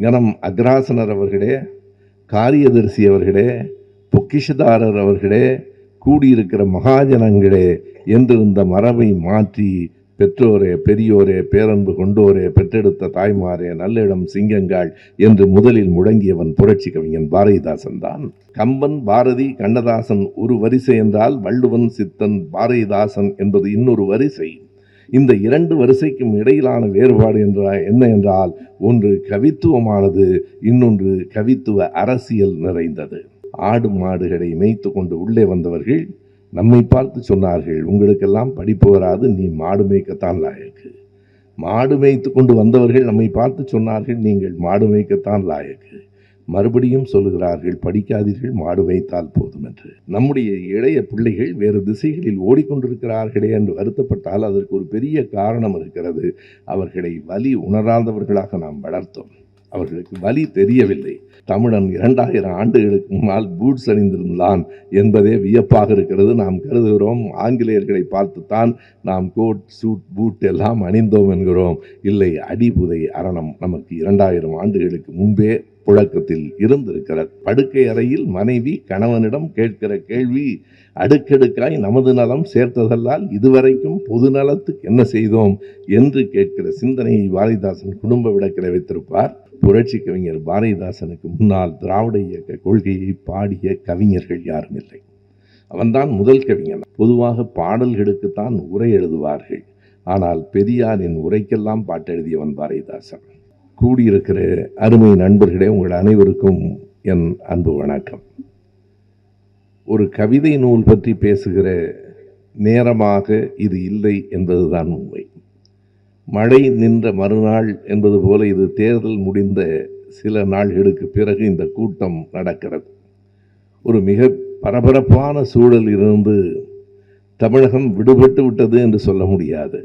கனம் அக்ராசனர் அவர்களே, காரியதரிசி அவர்களே, பொக்கிஷதாரர் அவர்களே, கூடியிருக்கிற மகாஜனங்களே என்றிருந்த மரபை மாற்றி பெற்றோரே, பெரியோரே, பேரன்பு கொண்டோரே, பெற்றெடுத்த தாய்மாரே, நல்லிடம் சிங்கங்கள் என்று முதலில் முழங்கியவன் புரட்சி கவிஞன் பாரதிதாசன் தான். கம்பன், பாரதி, கண்ணதாசன் ஒரு வரிசை என்றால் வள்ளுவன், சித்தன், பாரதிதாசன் என்பது இன்னொரு வரிசை. இந்த இரண்டு வரிசைக்கும் இடையிலான வேறுபாடு என்ன என்றால், ஒன்று கவித்துவமானது, இன்னொன்று கவித்துவ அரசியல் நிறைந்தது. ஆடு மாடுகளை மேய்த்து கொண்டு உள்ளே வந்தவர்கள் நம்மை பார்த்து சொன்னார்கள், உங்களுக்கெல்லாம் படிப்பு வராது, நீ மாடு மேய்க்கத்தான் லாயக்கு. மாடு மேய்த்து கொண்டு வந்தவர்கள் நம்மை பார்த்து சொன்னார்கள், நீங்கள் மாடு மேய்க்கத்தான் லாயக்கு. மறுபடியும் சொல்லுகிறார்கள், படிக்காதீர்கள், மாடு மேய்த்தால் போதும் என்று. நம்முடைய இளைய பிள்ளைகள் வேறு திசைகளில் ஓடிக்கொண்டிருக்கிறார்களே என்று வருத்தப்பட்டால் அதற்கு ஒரு பெரிய காரணம் இருக்கிறது. அவர்களை வலி உணராதவர்களாக நாம் வளர்த்தோம். அவர்களுக்கு வலி தெரியவில்லை. தமிழன் 2000 ஆண்டுகளுக்கு முன்னால் பூட்ஸ் அணிந்திருந்தான் என்பதே வியப்பாக இருக்கிறது. நாம் கருதுகிறோம் ஆங்கிலேயர்களை பார்த்துத்தான் நாம் கோட், சூட், பூட் எல்லாம் அணிந்தோம் என்கிறோம். இல்லை, அடிபுதை அரணம் நமக்கு 2000 ஆண்டுகளுக்கு முன்பே புழக்கத்தில் இருந்திருக்கிறது. படுக்கை அறையில் மனைவி கணவனிடம் கேட்கிற கேள்வி, அடுக்கடுக்காய் நமது நலம் சேர்த்ததல்லால் இதுவரைக்கும் பொது நலத்துக்கு என்ன செய்தோம் என்று கேட்கிற சிந்தனையை பாரதிதாசன் குடும்ப விளக்கில் வைத்திருப்பார். புரட்சி கவிஞர் பாரதிதாசனுக்கு முன்னால் திராவிட இயக்க கொள்கையை பாடிய கவிஞர்கள் யாரும் இல்லை. அவன்தான் முதல் கவிஞன். பொதுவாக பாடல்களுக்குத்தான் உரை எழுதுவார்கள். ஆனால் பெரியாரின் உரைக்கெல்லாம் பாட்டெழுதியவன் பாரதிதாசன். கூடியிருக்கிற அருமை நண்பர்களே, உங்கள் அனைவருக்கும் என் அன்பு வணக்கம். ஒரு கவிதை நூல் பற்றி பேசுகிற நேரமாக இது இல்லை என்பதுதான் உண்மை. மழை நின்ற மறுநாள் என்பது போல இது தேர்தல் முடிந்த சில நாள்களுக்கு பிறகு இந்த கூட்டம் நடக்கிறது. ஒரு மிக பரபரப்பான சூழல் இருந்து தமிழகம் விடுபட்டு விட்டது என்று சொல்ல முடியாது.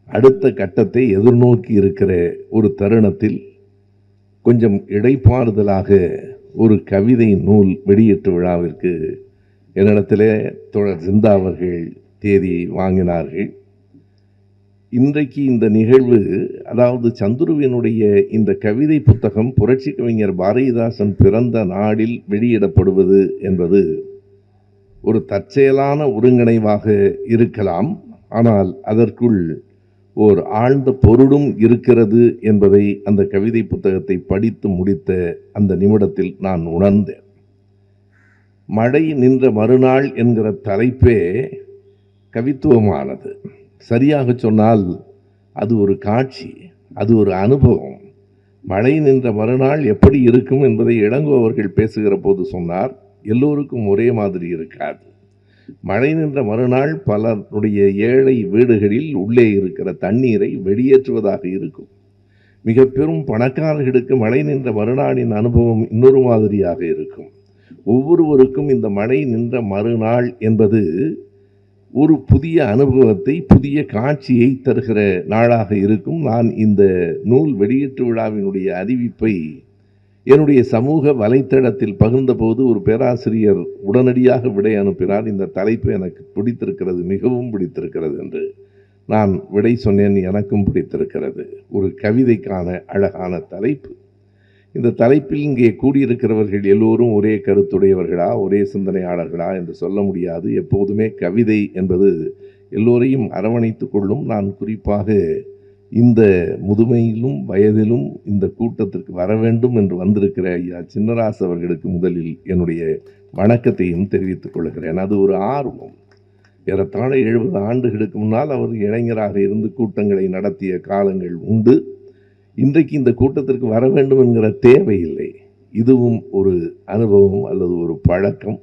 அடுத்த கட்டத்தை எதிர்நோக்கி இருக்கிற ஒரு தருணத்தில் கொஞ்சம் இடைப்பாறுதலாக ஒரு கவிதை நூல் வெளியீட்டு விழாவிற்கு என்னிடத்திலே தோழர் ஜிந்தா அவர்கள் தேதி வாங்கினார்கள். இன்றைக்கு இந்த நிகழ்வு, அதாவது சந்துருவினுடைய இந்த கவிதை புத்தகம் புரட்சி கவிஞர் பாரதிதாசன் பிறந்த நாளில் வெளியிடப்படுவது என்பது ஒரு தற்செயலான ஒருங்கிணைவாக இருக்கலாம். ஆனால் அதற்குள் ஓர் ஆழ்ந்த பொருளும் இருக்கிறது என்பதை அந்த கவிதை புத்தகத்தை படித்து முடித்த அந்த நிமிடத்தில் நான் உணர்ந்தேன். மழை நின்ற மறுநாள் என்கிற தலைப்பே கவித்துவமானது. சரியாக சொன்னால் அது ஒரு காட்சி, அது ஒரு அனுபவம். மழை நின்ற மறுநாள் எப்படி இருக்கும் என்பதை இளங்கோ அவர்கள் பேசுகிற போது சொன்னார், எல்லோருக்கும் ஒரே மாதிரி இருக்காது. மழை நின்ற மறுநாள் பலருடைய ஏழை வீடுகளில் உள்ளே இருக்கிற தண்ணீரை வெளியேற்றுவதாக இருக்கும். மிக பெரும் பணக்காரர்களுக்கு மழை நின்ற மறுநாளின் அனுபவம் இன்னொரு மாதிரியாக இருக்கும். ஒவ்வொருவருக்கும் இந்த மழை நின்ற மறுநாள் என்பது ஒரு புதிய அனுபவத்தை, புதிய காட்சியை தருகிற நாளாக இருக்கும். நான் இந்த நூல் வெளியீட்டு விழாவினுடைய அறிவிப்பை என்னுடைய சமூக வலைத்தளத்தில் பகிர்ந்தபோது ஒரு பேராசிரியர் உடனடியாக விடை அனுப்பினார், இந்த தலைப்பு எனக்கு பிடித்திருக்கிறது, மிகவும் பிடித்திருக்கிறது என்று. நான் விடை சொன்னேன், எனக்கும் பிடித்திருக்கிறது. ஒரு கவிதைக்கான அழகான தலைப்பு. இந்த தலைப்பில் இங்கே கூடியிருக்கிறவர்கள் எல்லோரும் ஒரே கருத்துடையவர்களா, ஒரே சிந்தனையாளர்களா என்று சொல்ல முடியாது. எப்போதுமே கவிதை என்பது எல்லோரையும் அரவணைத்து கொள்ளும். நான் குறிப்பாக இந்த முதுமையிலும் வயதிலும் இந்த கூட்டத்திற்கு வர வேண்டும் என்று வந்திருக்கிற ஐயா சின்னராசு அவர்களுக்கு முதலில் என்னுடைய வணக்கத்தையும் தெரிவித்துக் கொள்கிறேன். அது ஒரு ஆர்வம். ஏறத்தாழ 70 ஆண்டுகளுக்கு முன்னால் அவர் இளைஞராக இருந்து கூட்டங்களை நடத்திய காலங்கள் உண்டு. இன்றைக்கு இந்த கூட்டத்திற்கு வர வேண்டும் என்கிற தேவையில்லை. இதுவும் ஒரு அனுபவம் அல்லது ஒரு பழக்கம்.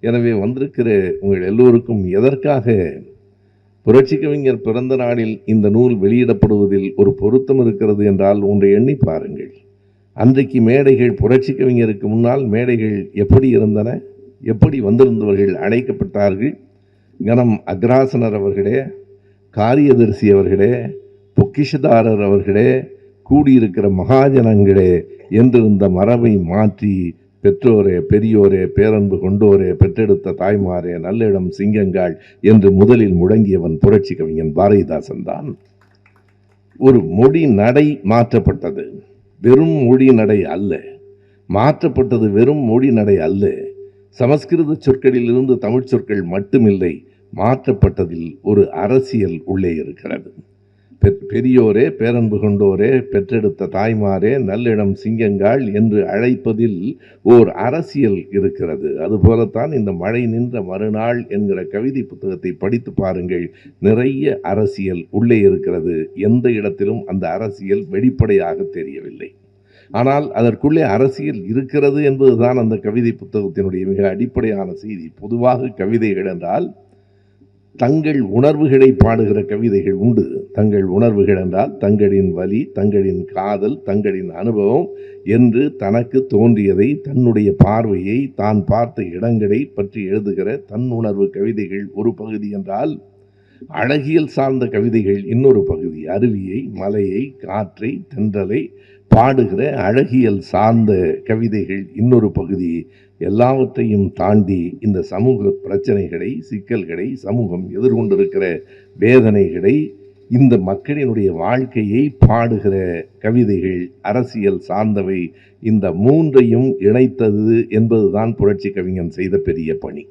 எனவே வந்திருக்கிற உங்கள் எல்லோருக்கும் எதற்காக புரட்சி கவிஞர் பிறந்த நாளில் இந்த நூல் வெளியிடப்படுவதில் ஒரு பொருத்தம் இருக்கிறது என்றால் ஒன்றை எண்ணி பாருங்கள். அன்றைக்கு மேடைகள், புரட்சி கவிஞருக்கு முன்னால் மேடைகள் எப்படி இருந்தன, எப்படி வந்திருந்தவர்கள் அழைக்கப்பட்டார்கள். கனம் அக்ராசனர் அவர்களே, காரியதரிசி அவர்களே, பொக்கிஷதாரர் அவர்களே, கூடியிருக்கிற மகாஜனங்களே என்றிருந்த மரபை மாற்றி பெற்றோரே, பெரியோரே, பேரன்பு கொண்டோரே, பெற்றெடுத்த தாய்மாரே, நல்லிடம் சிங்கங்கள் என்று முதலில் முழங்கியவன் புரட்சி கவிஞன் பாரதிதாசன் தான். ஒரு மொழி நடை மாற்றப்பட்டது. வெறும் மொழி நடை அல்ல, மாற்றப்பட்டது வெறும் மொழி நடை அல்ல. சமஸ்கிருத சொற்களிலிருந்து தமிழ் சொற்கள் மட்டுமில்லை, மாற்றப்பட்டதில் ஒரு அரசியல் உள்ளே இருக்கிறது. பெரியோரே, பேரன்பு கொண்டோரே, பெற்றெடுத்த தாய்மாரே, நல்லிடம் சிங்கங்காள் என்று அழைப்பதில் ஓர் அரசியல் இருக்கிறது. அதுபோலத்தான் இந்த மழை நின்ற மறுநாள் என்கிற கவிதை புத்தகத்தை படித்து பாருங்கள். நிறைய அரசியல் உள்ளே இருக்கிறது. எந்த இடத்திலும் அந்த அரசியல் வெளிப்படையாக தெரியவில்லை. ஆனால் அதற்குள்ளே அரசியல் இருக்கிறது என்பதுதான் அந்த கவிதை புத்தகத்தினுடைய மிக அடிப்படையான செய்தி. பொதுவாக கவிதைகள் என்றால் தங்கள் உணர்வுகளை பாடுகிற கவிதைகள் உண்டு. தங்கள் உணர்வுகள் என்றால் தங்களின் வலி, தங்களின் காதல், தங்களின் அனுபவம் என்று தனக்கு தோன்றியதை, தன்னுடைய பார்வையை, தான் பார்த்த இடங்களை பற்றி எழுதுகிற தன்னுணர்வு கவிதைகள் ஒரு பகுதி என்றால், அழகியல் சார்ந்த கவிதைகள் இன்னொரு பகுதி. அருவியை, மலையை, காற்றை, தென்றலை பாடுகிற அழகியல் சார்ந்த கவிதைகள் இன்னொரு பகுதி. எல்லாவற்றையும் தாண்டி இந்த சமூக பிரச்சனைகளை, சிக்கல்களை, சமூகம் எதிர்கொண்டிருக்கிற வேதனைகளை, இந்த மக்களினுடைய வாழ்க்கையை பாடுகிற கவிதைகள் அரசியல் சார்ந்தவை. இந்த மூன்றையும் இணைத்தது என்பதுதான் புரட்சி கவிஞன் செய்த பெரிய பணி.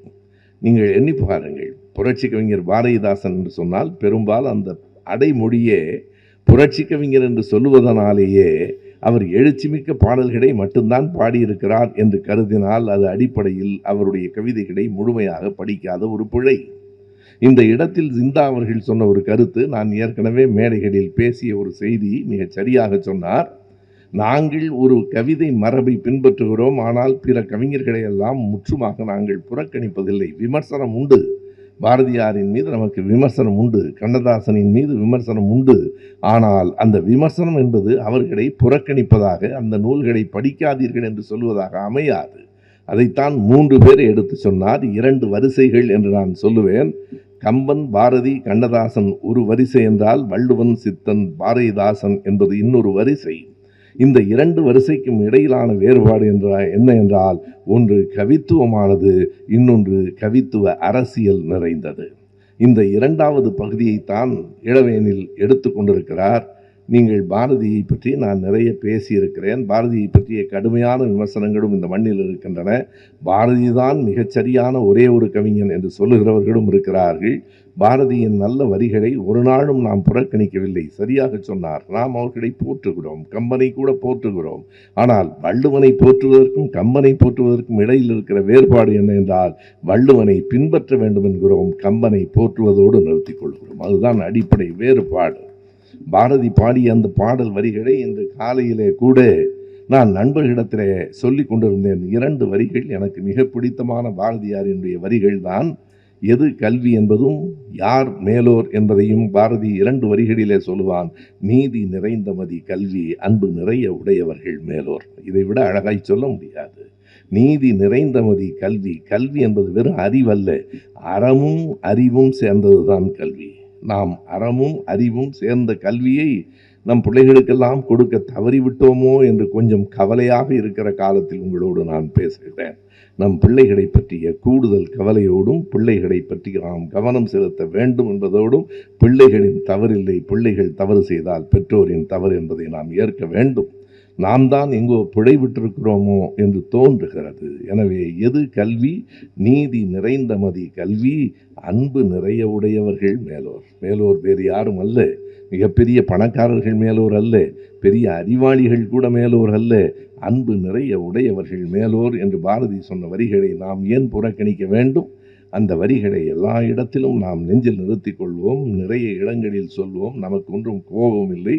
நீங்கள் எண்ணி பாருங்கள், புரட்சி கவிஞர் பாரதிதாசன் என்று சொன்னால் பெரும்பாலும் அந்த அடைமொழியே புரட்சி கவிஞர் என்று சொல்லுவதனாலேயே அவர் எழுச்சிமிக்க பாடல்களை மட்டும்தான் பாடியிருக்கிறார் என்று கருதினால் அது அடிப்படையில் அவருடைய கவிதைகளை முழுமையாக படிக்காத ஒரு பிழை. இந்த இடத்தில் ஜிந்தா அவர்கள் சொன்ன ஒரு கருத்து, நான் ஏற்கனவே மேடைகளில் பேசிய ஒரு செய்தி மிகச் சரியாக சொன்னார். நாங்கள் ஒரு கவிதை மரபை பின்பற்றுகிறோம், ஆனால் பிற கவிஞர்களை எல்லாம் முற்றுமாக நாங்கள் புறக்கணிப்பதில்லை. விமர்சனம் உண்டு, பாரதியாரின் மீது நமக்கு விமர்சனம் உண்டு, கண்ணதாசனின் மீது விமர்சனம் உண்டு. ஆனால் அந்த விமர்சனம் என்பது அவர்களை புறக்கணிப்பதாக, அந்த நூல்களை படிக்காதீர்கள் என்று சொல்வதாக அமையாது. அதைத்தான் 3 பேரை எடுத்து சொன்னார். 2 வரிசைகள் என்று நான் சொல்லுவேன். கம்பன், பாரதி, கண்ணதாசன் ஒரு வரிசை என்றால், வள்ளுவன், சித்தன், பாரதிதாசன் என்பது இன்னொரு வரிசை. இந்த 2 வரிசைக்கும் இடையிலான வேறுபாடு என்ன என்றால், ஒன்று கவித்துவமானது, இன்னொன்று கவித்துவ அரசியல் நிறைந்தது. இந்த 2வது பகுதியைத்தான் இளவேனில் எடுத்து கொண்டிருக்கிறார். நீங்கள் பாரதியை பற்றி நான் நிறைய பேசியிருக்கிறேன். பாரதியை பற்றிய கடுமையான விமர்சனங்களும் இந்த மண்ணில் இருக்கின்றன. பாரதிதான் மிகச்சரியான ஒரே ஒரு கவிஞன் என்று சொல்லுகிறவர்களும் இருக்கிறார்கள். பாரதியின் நல்ல வரிகளை ஒரு நாளும் நாம் புறக்கணிக்கவில்லை. சரியாக சொன்னார். நாம் அவர்களை போற்றுகிறோம், கம்பனை கூட போற்றுகிறோம். ஆனால் வள்ளுவனை போற்றுவதற்கும் கம்பனை போற்றுவதற்கும் இடையில் இருக்கிற வேறுபாடு என்ன என்றால், வள்ளுவனை பின்பற்ற வேண்டும் என்கிறோம், கம்பனை போற்றுவதோடு நிறுத்திக் கொள்கிறோம். அதுதான் அடிப்படை வேறுபாடு. பாரதி பாடிய அந்த பாடல் வரிகளை இன்று காலையிலே கூட நான் நண்பர்களிடத்திலே சொல்லிக் கொண்டிருந்தேன். 2 வரிகள் எனக்கு மிக பிடித்தமான பாரதியாரினுடைய வரிகள் தான். எது கல்வி என்பதும் யார் மேலோர் என்பதையும் பாரதி 2 வரிகளிலே சொல்லுவான். நீதி நிறைந்த மதி கல்வி, அன்பு நிறைய உடையவர்கள் மேலோர். இதை விட அழகாய் சொல்ல முடியாது. நீதி நிறைந்த மதி கல்வி. கல்வி என்பது வெறும் அறிவல்ல, அறமும் அறிவும் சேர்ந்ததுதான் கல்வி. நாம் அறமும் அறிவும் சேர்ந்த கல்வியை நம் பிள்ளைகளுக்கெல்லாம் கொடுக்க தவறிவிட்டோமோ என்று கொஞ்சம் கவலையாக இருக்கிற காலத்தில் உங்களோடு நான் பேசுகிறேன். நம் பிள்ளைகளை பற்றிய கூடுதல் கவலையோடும், பிள்ளைகளை பற்றி நாம் கவனம் செலுத்த வேண்டும் என்பதோடும், பிள்ளைகளின் தவறில்லை, பிள்ளைகள் தவறு செய்தால் பெற்றோரின் தவறு என்பதை நாம் ஏற்க வேண்டும். நாம் தான் எங்கோ பிழைவிட்டிருக்கிறோமோ என்று தோன்றுகிறது. எனவே எது கல்வி? நீதி நிறைந்த மதி கல்வி, அன்பு நிறைய உடையவர்கள் மேலோர். மேலோர் வேறு யாரும் அல்ல, மிகப்பெரிய பணக்காரர்கள் மேலோர் அல்ல, பெரிய அறிவாளிகள் கூட மேலோர் அல்ல, அன்பு நிறைய உடையவர்கள் மேலோர் என்று பாரதி சொன்ன வரிகளை நாம் ஏன் புறக்கணிக்க வேண்டும்? அந்த வரிகளை எல்லா இடத்திலும் நாம் நெஞ்சில் நிறுத்திக் கொள்வோம், நிறைய இடங்களில் சொல்வோம், நமக்கு ஒன்றும் கோபம் இல்லை.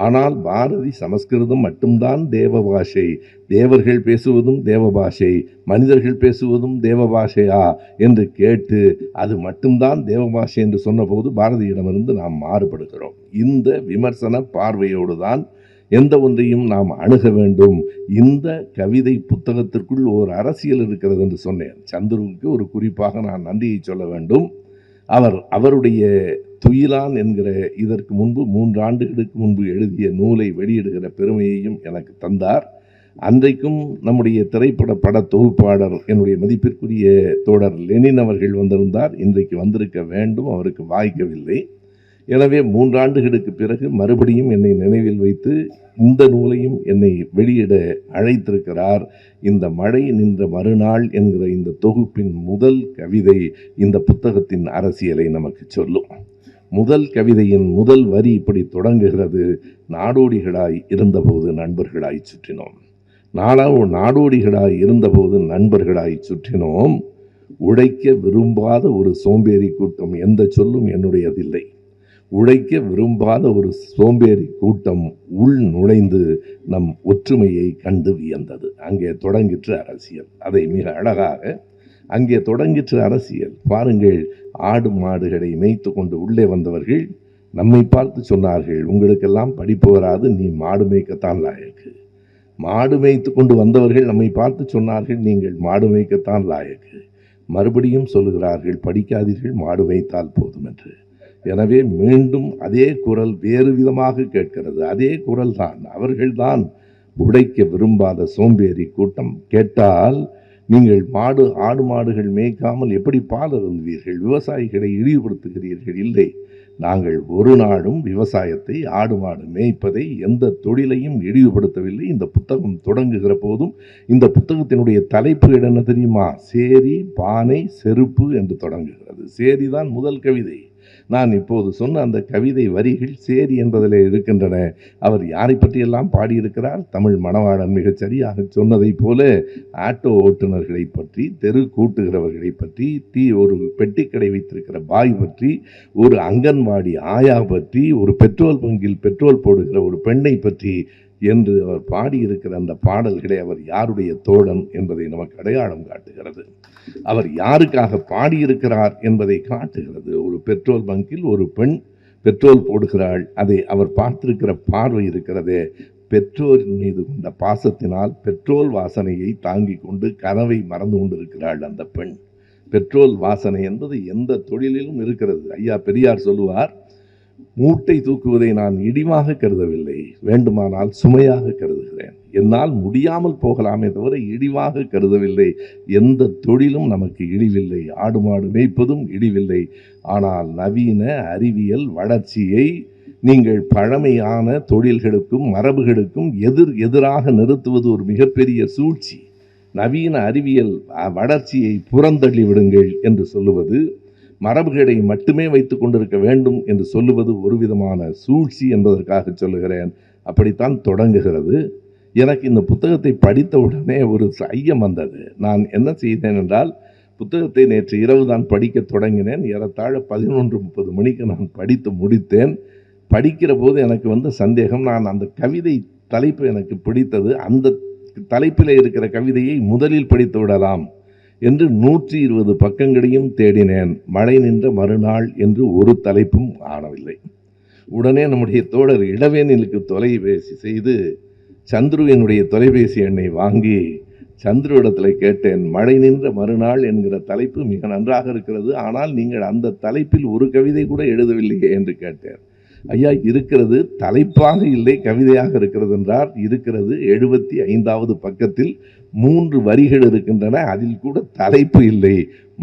ஆனால் பாரதி சமஸ்கிருதம் மட்டும்தான் தேவ பாஷை, தேவர்கள் பேசுவதும் தேவ பாஷை, மனிதர்கள் பேசுவதும் தேவ பாஷையா என்று கேட்டு அது மட்டும்தான் தேவ பாஷை என்று சொன்னபோது பாரதியிடமிருந்து நாம் மாறுபடுகிறோம். இந்த விமர்சன பார்வையோடு தான் எந்த ஒன்றையும் நாம் அணுக வேண்டும். இந்த கவிதை புத்தகத்திற்குள் ஒரு அரசியல் இருக்கிறது என்று சொன்னேன். சந்துருவுக்கு ஒரு குறிப்பாக நான் நன்றியை சொல்ல வேண்டும். அவருடைய துயிலான் என்கிற இதற்கு முன்பு 3 ஆண்டுகளுக்கு முன்பு எழுதிய நூலை வெளியிடுகிற பெருமையையும் எனக்கு தந்தார். அன்றைக்கும் நம்முடைய திரைப்பட பட தொகுப்பாளர் என்னுடைய மதிப்பிற்குரிய தோழர் லெனின் அவர்கள் வந்திருந்தார். இன்றைக்கு வந்திருக்க வேண்டும், அவருக்கு வாய்க்கவில்லை. எனவே 3 ஆண்டுகளுக்கு பிறகு மறுபடியும் என்னை நினைவில் வைத்து இந்த நூலையும் என்னை வெளியிட அழைத்திருக்கிறார். இந்த மழை நின்ற மறுநாள் என்கிற இந்த தொகுப்பின் முதல் கவிதை இந்த புத்தகத்தின் அரசியலை நமக்கு சொல்லும். முதல் கவிதையின் முதல் வரி இப்படி தொடங்குகிறது: நாடோடிகளாய் இருந்தபோது நண்பர்களாய் சுற்றினோம். நாடோடிகளாய் இருந்தபோது நண்பர்களாய் சுற்றினோம். உழைக்க விரும்பாத ஒரு சோம்பேறி கூட்டம், எந்த சொல்லும் என்னுடையதில்லை, உழைக்க விரும்பாத ஒரு சோம்பேறி கூட்டம் உள் நுழைந்து நம் ஒற்றுமையை கண்டு வியந்தது. அங்கே தொடங்கிற்று அரசியல். அதை மிக அழகாக அங்கே தொடங்கிற்று அரசியல். பாருங்கள், ஆடு மாடுகளை மேய்த்து கொண்டு உள்ளே வந்தவர்கள் நம்மை பார்த்து சொன்னார்கள், உங்களுக்கெல்லாம் படிப்பு வராது, நீ மாடு மேய்க்கத்தான் லாயக்கு. மாடு மேய்த்து கொண்டு வந்தவர்கள் நம்மை பார்த்து சொன்னார்கள், நீங்கள் மாடு மேய்க்கத்தான் லாயக்கு. மறுபடியும் சொல்லுகிறார்கள், படிக்காதீர்கள், மாடு மேய்த்தால் போதும் என்று. எனவே மீண்டும் அதே குரல் வேறு விதமாக கேட்கிறது. அதே குரல் தான். அவர்கள்தான் உழைக்க விரும்பாத சோம்பேறி கூட்டம். கேட்டால், நீங்கள் ஆடு மாடுகள் மேய்க்காமல் எப்படி பால் அருந்துவீர்கள்? விவசாயிகளை இழிவுபடுத்துகிறீர்கள். இல்லை, நாங்கள் ஒரு நாளும் விவசாயத்தை, ஆடு மாடு மேய்ப்பதை, எந்த தொழிலையும் இழிவுபடுத்தவில்லை. இந்த புத்தகம் தொடங்குகிற போதும் இந்த புத்தகத்தினுடைய தலைப்பு என்ன தெரியுமா? சேரி, பானை, செருப்பு என்று தொடங்குகிறது. சேரிதான் முதல் கவிதை. நான் இப்போது சொன்ன அந்த கவிதை வரிகள் சேரி என்பதில் இருக்கின்றன. அவர் யாரை பற்றியெல்லாம் பாடியிருக்கிறார்? தமிழ் மணவாளன் மிகச் சரியாக சொன்னதைப் போல ஆட்டோ ஓட்டுநர்களை பற்றி, தெரு கூட்டுகிறவர்களை பற்றி, ஒரு பெட்டிக்கடை வைத்திருக்கிற பாய் பற்றி, ஒரு அங்கன்வாடி ஆயா பற்றி, ஒரு பெட்ரோல் பங்கில் பெட்ரோல் போடுகிற ஒரு பெண்ணை பற்றி என்று அவர் பாடியிருக்கிற அந்த பாடல்களை அவர் யாருடைய தோழன் என்பதை நமக்கு அடையாளம் காட்டுகிறது. அவர் யாருக்காக பாடியிருக்கிறார் என்பதை காட்டுகிறது. ஒரு பெட்ரோல் பங்கில் ஒரு பெண் பெட்ரோல் போடுகிறாள். அதை அவர் பார்த்திருக்கிற பார்வை இருக்கிறதே, பெற்றோரின் மீது கொண்ட பாசத்தினால் பெட்ரோல் வாசனையை தாங்கிக் கொண்டு கனவை மறந்து கொண்டிருக்கிறாள் அந்த பெண். பெட்ரோல் வாசனை என்பது எந்த தொழிலிலும் இருக்கிறது. ஐயா பெரியார் சொல்லுவார், மூட்டை தூக்குவதை நான் இடிவாக கருதவில்லை, வேண்டுமானால் சுமையாக கருதுகிறேன். என்னால் முடியாமல் போகலாமே தவிர இழிவாக கருதவில்லை. எந்த தொழிலும் நமக்கு இழிவில்லை, ஆடு மாடு மேய்ப்பதும் இழிவில்லை. ஆனால் நவீன அறிவியல் வளர்ச்சியை நீங்கள் பழமையான தொழில்களுக்கும் மரபுகளுக்கும் எதிராக நிறுத்துவது ஒரு மிகப்பெரிய சூழ்ச்சி. நவீன அறிவியல் வளர்ச்சியை புறந்தள்ளி விடுங்கள் என்று சொல்லுவது, மரபுகளை மட்டுமே வைத்துக் கொண்டிருக்க வேண்டும் என்று சொல்லுவது ஒரு விதமான சூழ்ச்சி என்பதற்காக சொல்லுகிறேன். அப்படித்தான் தொடங்குகிறது. எனக்கு இந்த புத்தகத்தை படித்தவுடனே ஒரு ஐயம் வந்தது. நான் என்ன செய்தேன் என்றால், புத்தகத்தை நேற்று இரவு தான் படிக்க தொடங்கினேன். ஏறத்தாழ 11:30 மணிக்கு நான் படித்து முடித்தேன். படிக்கிற போது எனக்கு வந்த சந்தேகம், நான் அந்த கவிதை தலைப்பு எனக்கு பிடித்தது, அந்த தலைப்பில் இருக்கிற கவிதையை முதலில் படித்து விடலாம் என்று 120 பக்கங்களையும் தேடினேன். மழை நின்ற மறுநாள் என்று ஒரு தலைப்பும் ஆனவில்லை. உடனே நம்முடைய தோழர் இளவேனிலுக்கு தொலைபேசி செய்து சந்துருவினுடைய தொலைபேசி எண்ணை வாங்கி சந்துருவிடத்தில் கேட்டேன், மழை நின்ற மறுநாள் என்கிற தலைப்பு மிக நன்றாக இருக்கிறது, ஆனால் நீங்கள் அந்த தலைப்பில் ஒரு கவிதை கூட எழுதவில்லையே என்று கேட்டேன். ஐயா, இருக்கிறது, தலைப்பாக இல்லை கவிதையாக இருக்கிறது என்றார். இருக்கிறது, 75வது பக்கத்தில் 3 வரிகள் இருக்கின்றன, அதில் கூட தலைப்பு இல்லை.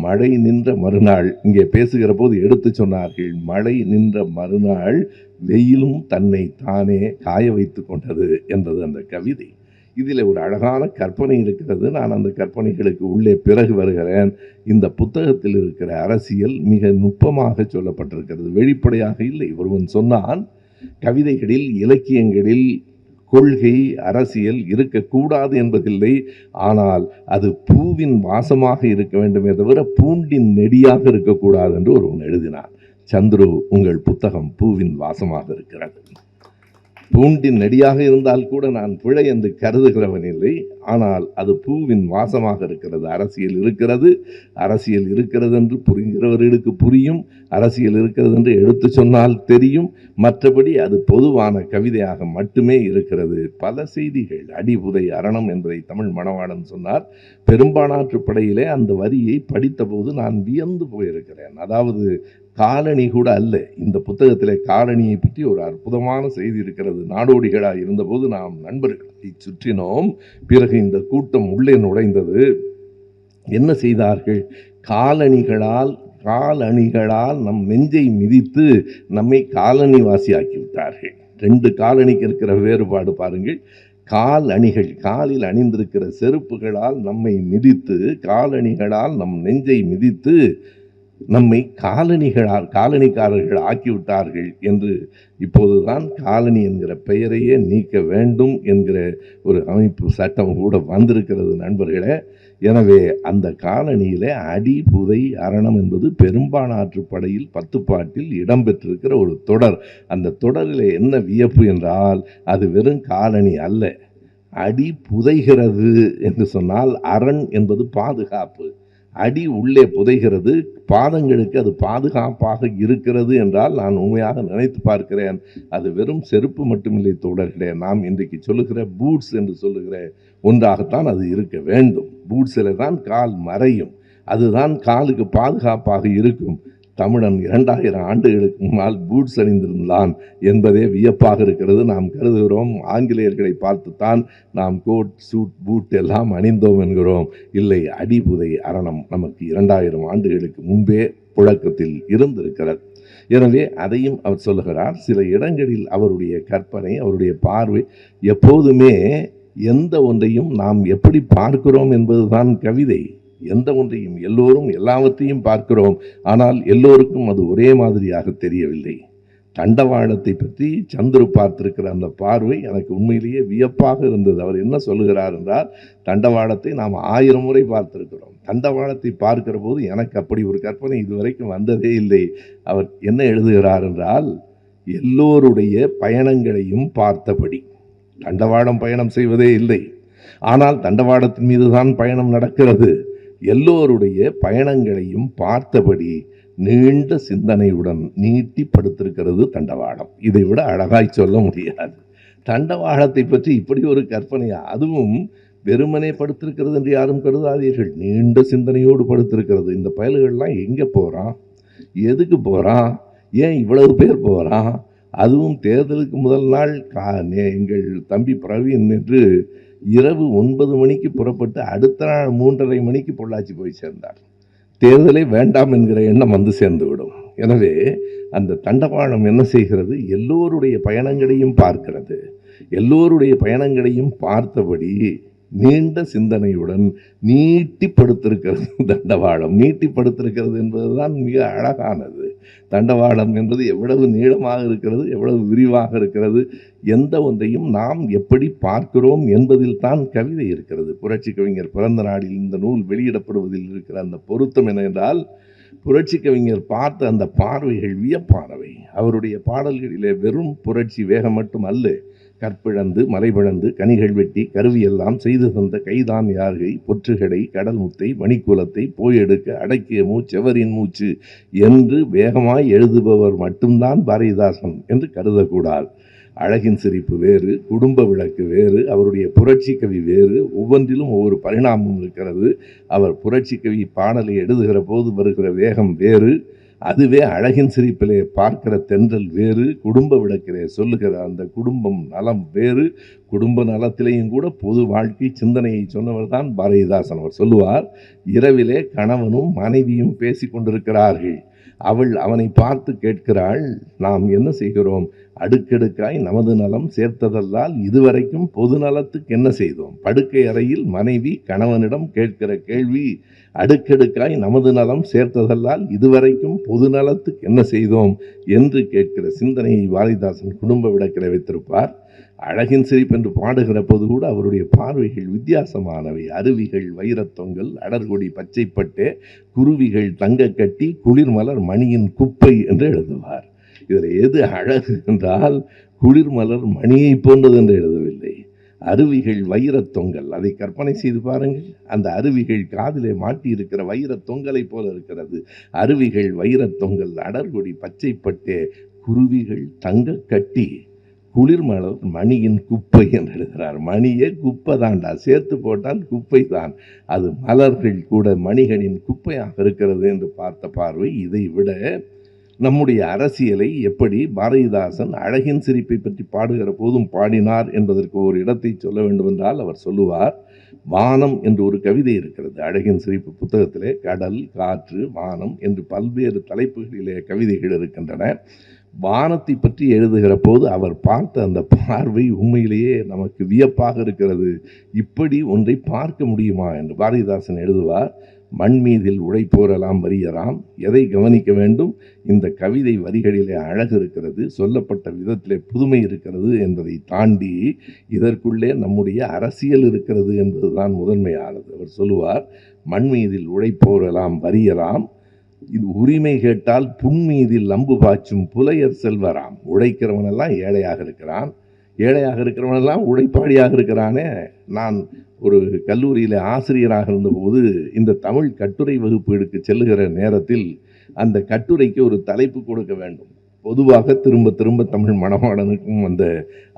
மழை நின்ற மறுநாள். இங்கே பேசுகிற போது எடுத்து சொன்னார்கள், மழை நின்ற மறுநாள் வெயிலும் தன்னை தானே காய வைத்து கொண்டது என்பது அந்த கவிதை. இதில் ஒரு அழகான கற்பனை இருக்கிறது. நான் அந்த கற்பனைகளுக்கு உள்ளே பிறகு வருகிறேன். இந்த புத்தகத்தில் இருக்கிற அரசியல் மிக நுட்பமாக சொல்லப்பட்டிருக்கிறது, வெளிப்படையாக இல்லை. ஒருவன் சொன்னான், கவிதைகளில் இலக்கியங்களில் கொள்கை அரசியல் இருக்கக்கூடாது என்பதில்லை, ஆனால் அது பூவின் வாசமாக இருக்க வேண்டுமே தவிர பூண்டின் நெடியாக இருக்கக்கூடாது என்று ஒருவன் எழுதினான். சந்துரு, உங்கள் புத்தகம் பூவின் வாசமாக இருக்கிறது. பூண்டின் நெடியாக இருந்தால் கூட நான் பிழை என்று கருதுகிறவன் இல்லை, ஆனால் அது பூவின் வாசமாக இருக்கிறது. அரசியல் இருக்கிறது, அரசியல் இருக்கிறது என்று புரிகிறவர்களுக்கு புரியும், அரசியல் இருக்கிறது என்று எடுத்து சொன்னால் தெரியும். மற்றபடி அது பொதுவான கவிதையாக மட்டுமே இருக்கிறது. பல செய்திகள், அடிபுதை அரணம் என்பதை தமிழ் மணவாளன் சொன்னார். பெரும்பானாற்று படையிலே அந்த வரியை படித்த போது நான் வியந்து போயிருக்கிறேன். அதாவது காலணி கூட அல்ல, இந்த புத்தகத்திலே காலணியை பற்றி ஒரு அற்புதமான செய்தி இருக்கிறது. நாடோடிகளாக இருந்தபோது நாம் நண்பர்களை சுற்றினோம். பிறகு இந்த கூட்டம் உள்ளே நுழைந்தது. என்ன செய்தார்கள்? கால் அணிகளால் நம் நெஞ்சை மிதித்து நம்மை காலணிவாசி ஆக்கிவிட்டார்கள். 2 காலணிக்கு இருக்கிற வேறுபாடு பாருங்கள். கால் அணிகள், காலில் அணிந்திருக்கிற செருப்புகளால் நம்மை மிதித்து, காலணிகளால் நம் நெஞ்சை மிதித்து நம்மை காலணிக்காரர்கள் ஆக்கிவிட்டார்கள் என்று இப்போதுதான் காலனி என்கிற பெயரையே நீக்க வேண்டும் என்கிற ஒரு அமைப்பு சட்டம் கூட வந்திருக்கிறது நண்பர்களே. எனவே அந்த காலனியிலே அடி புதை அரணம் என்பது பெரும்பானாற்று படையில் 10 பாட்டில் இடம்பெற்றிருக்கிற ஒரு தொடர். அந்த தொடரில் என்ன வியப்பு என்றால், அது வெறும் காலனி அல்ல, அடி புதைகிறது என்று சொன்னால் அரண் என்பது பாதுகாப்பு. அடி உள்ளே புதைகிறது, பாதங்களுக்கு அது பாதுகாப்பாக இருக்கிறது என்றால் நான் உண்மையாக நினைத்து பார்க்கிறேன். அது வெறும் செருப்பு மட்டுமில்லை தோழர்களே, நாம் இன்றைக்கு சொல்லுகிற பூட்ஸ் என்று சொல்லுகிற ஒன்றாகத்தான் அது இருக்க வேண்டும். பூட்ஸில் தான் கால் மறையும், அதுதான் காலுக்கு பாதுகாப்பாக இருக்கும். தமிழன் 2000 ஆண்டுகளுக்கு முன்னால் பூட்ஸ் அணிந்திருந்தான் என்பதே வியப்பாக இருக்கிறது. நாம் கருதுகிறோம் ஆங்கிலேயர்களை பார்த்துத்தான் நாம் கோட் சூட் பூட் எல்லாம் அணிந்தோம் என்கிறோம். இல்லை, அடிபுதை அரணம் நமக்கு 2000 ஆண்டுகளுக்கு முன்பே புழக்கத்தில் இருந்திருக்கிறது. எனவே அதையும் அவர் சொல்லுகிறார். சில இடங்களில் அவருடைய கற்பனை, அவருடைய பார்வை எப்போதுமே எந்த ஒன்றையும் நாம் எப்படி பார்க்கிறோம் என்பதுதான் கவிதை. எந்த ஒன்றையும், எல்லோரும் எல்லாவற்றையும் பார்க்கிறோம், ஆனால் எல்லோருக்கும் அது ஒரே மாதிரியாக தெரியவில்லை. தண்டவாளத்தை பற்றி சந்துரு பார்த்திருக்கிற அந்த பார்வை எனக்கு உண்மையிலேயே வியப்பாக இருந்தது. அவர் என்ன சொல்லுகிறார் என்றால், தண்டவாளத்தை நாம் 1000 முறை பார்த்திருக்கிறோம். தண்டவாளத்தை பார்க்கிற போது எனக்கு அப்படி ஒரு கற்பனை இதுவரைக்கும் வந்ததே இல்லை. அவர் என்ன எழுதுகிறார் என்றால், எல்லோருடைய பயணங்களையும் பார்த்தபடி. தண்டவாளம் பயணம் செய்வதே இல்லை, ஆனால் தண்டவாளத்தின் மீது தான் பயணம் நடக்கிறது. எல்லோருடைய பயணங்களையும் பார்த்தபடி நீண்ட சிந்தனையுடன் நீட்டி படுத்திருக்கிறது தண்டவாளம். இதை விட அழகாய் சொல்ல முடியாது. தண்டவாளத்தை பற்றி இப்படி ஒரு கற்பனையா? அதுவும் வெறுமனே படுத்திருக்கிறது என்று யாரும் கருதாதீர்கள், நீண்ட சிந்தனையோடு படுத்திருக்கிறது. இந்த பயல்கள்லாம் எங்கே போகிறான், எதுக்கு போகிறான், ஏன் இவ்வளவு பேர் போகிறான்? அதுவும் தேர்தலுக்கு முதல் நாள் எங்கள் தம்பி பிரவீன் என்று இரவு 9 மணிக்கு புறப்பட்டு அடுத்த நாள் 3:30 மணிக்கு பொள்ளாச்சி போய் சேர்ந்தார். தேர்தலை வேண்டாம் என்கிற எண்ணம் வந்து சேர்ந்துவிடும். எனவே அந்த தண்டவாளம் என்ன செய்கிறது? எல்லோருடைய பயணங்களையும் பார்க்கிறது. எல்லோருடைய பயணங்களையும் பார்த்தபடி நீண்ட சிந்தனையுடன் நீட்டி படுத்திருக்கிறது தண்டவாளம். நீட்டி படுத்திருக்கிறது என்பதுதான் மிக அழகானது. தண்டவாளம் என்பது எவ்வளவு நீளமாக இருக்கிறது, எவ்வளவு விரிவாக இருக்கிறது, எந்த ஒன்றையும் நாம் எப்படி பார்க்கிறோம் என்பதில் தான் கவிதை இருக்கிறது. புரட்சி கவிஞர் பிறந்த நாளில் இந்த நூல் வெளியிடப்படுவதில் இருக்கிற அந்த பொருத்தம் என்னவென்றால், புரட்சி கவிஞர் பார்த்த அந்த பார்வைகள் வியப்பானவை. அவருடைய பாடல்களிலே வெறும் புரட்சி வேகம் மட்டும் அல்ல, கற்பிழந்து மலைபிழந்து கனிகள் வெட்டி கருவியெல்லாம் செய்து தந்த கைதான் யார்கை, பொற்றுகடை கடல் முத்தை மணிக்குலத்தை போயெடுக்க அடக்கிய மூச்செவரின் மூச்சு என்று வேகமாய் எழுதுபவர் மட்டும்தான் பாரதிதாசன் என்று கருதக்கூடாது. அழகின் சிரிப்பு வேறு, குடும்ப விளக்கு வேறு, அவருடைய புரட்சி கவி வேறு. ஒவ்வொன்றிலும் ஒவ்வொரு பரிணாமம் இருக்கிறது. அவர் புரட்சி கவி பாடலை எழுதுகிற போது வருகிற வேகம் வேறு, அதுவே அழகின் சிரிப்பிலே பார்க்கிற தென்றல் வேறு, குடும்ப விளக்கிலே சொல்லுகிற அந்த குடும்பம் நலம் வேறு. குடும்ப நலத்திலேயும் கூட பொது வாழ்க்கை சிந்தனையை சொன்னவர் தான் பாரதிதாசன். அவர் சொல்லுவார், இரவிலே கணவனும் மனைவியும் பேசி கொண்டிருக்கிறார்கள். அவள் அவனை பார்த்து கேட்கிறாள், நாம் என்ன செய்கிறோம்? அடுக்கடுக்காய் நமது நலம் சேர்த்ததல்லால் இதுவரைக்கும் பொது நலத்துக்கு என்ன செய்தோம்? படுக்கை அறையில் மனைவி கணவனிடம் கேட்கிற கேள்வி, அடுக்கடுக்காய் நமது நலம் சேர்த்ததல்லால் இதுவரைக்கும் பொது நலத்துக்கு என்ன செய்தோம் என்று கேட்கிற சிந்தனையை பாரதிதாசன் குடும்ப விளக்கில் வைத்திருப்பார். அழகின் சிரிப்பு என்று பாடுகிற போது கூட அவருடைய பார்வைகள் வித்தியாசமானவை. அருவிகள் வைரத்தொங்கல், அடர்கொடி பச்சைப்பட்டே, குருவிகள் தங்க கட்டி, குளிர்மலர் மணியின் குப்பை என்று எழுதுவார். இதில் எது அழகு என்றால், குளிர்மலர் மணியை போன்றது என்று எழுதவில்லை. அருவிகள் வைரத்தொங்கல், அதை கற்பனை செய்து பாருங்கள். அந்த அருவிகள் காதிலே மாட்டி இருக்கிற வைரத்தொங்கலை போல இருக்கிறது. அருவிகள் வைரத்தொங்கல், அடர்கொடி பச்சைப்பட்டே, குருவிகள் தங்க கட்டி, குளிர்மலர் மணியின் குப்பை என்று எழுதுகிறார். மணியே குப்பை தாண்டா, சேர்த்து போட்டால் குப்பை தான். அது மலர்கள் கூட மணிகளின் குப்பையாக இருக்கிறது என்று பார்த்த பார்வை இதை விட நம்முடைய அரசியலை எப்படி பாரதிதாசன் அழகின் சிரிப்பை பற்றி பாடுகிற போதும் பாடினார் என்பதற்கு ஒரு இடத்தை சொல்ல வேண்டுமென்றால் அவர் சொல்லுவார், வானம் என்று ஒரு கவிதை இருக்கிறது அழகின் சிரிப்பு புத்தகத்திலே. கடல், காற்று, வானம் என்று பல்வேறு தலைப்புகளிலே கவிதைகள் இருக்கின்றன. வானத்தை பற்றி எழுதுகிற போது அவர் பார்த்த அந்த பார்வை உண்மையிலேயே நமக்கு வியப்பாக இருக்கிறது. இப்படி ஒன்றை பார்க்க முடியுமா என்று பாரதிதாசன் எழுதுவார். மண் மீதில் உழைப்போரெல்லாம் வரியராம். எதை கவனிக்க வேண்டும்? இந்த கவிதை வரிகளிலே அழகு இருக்கிறது, சொல்லப்பட்ட விதத்திலே புதுமை இருக்கிறது என்பதை தாண்டி இதற்குள்ளே நம்முடைய அரசியல் இருக்கிறது என்பதுதான் முதன்மையானது. அவர் சொல்லுவார், மண் மீதில் உழைப்போரெல்லாம் வரியராம், இது உரிமை கேட்டால் புன்மீதில் அம்பு பாய்ச்சும் புலையர் செல்வராம். உழைக்கிறவனெல்லாம் ஏழையாக இருக்கிறான், ஏழையாக இருக்கிறவனெல்லாம் உழைப்பாளியாக இருக்கிறானே. நான் ஒரு கல்லூரியில் ஆசிரியராக இருந்தபோது இந்த தமிழ் கட்டுரை வகுப்புகளுக்கு செல்லுகிற நேரத்தில் அந்த கட்டுரைக்கு ஒரு தலைப்பு கொடுக்க வேண்டும். பொதுவாக திரும்ப திரும்ப தமிழ் மனப்பாடனுக்கும் அந்த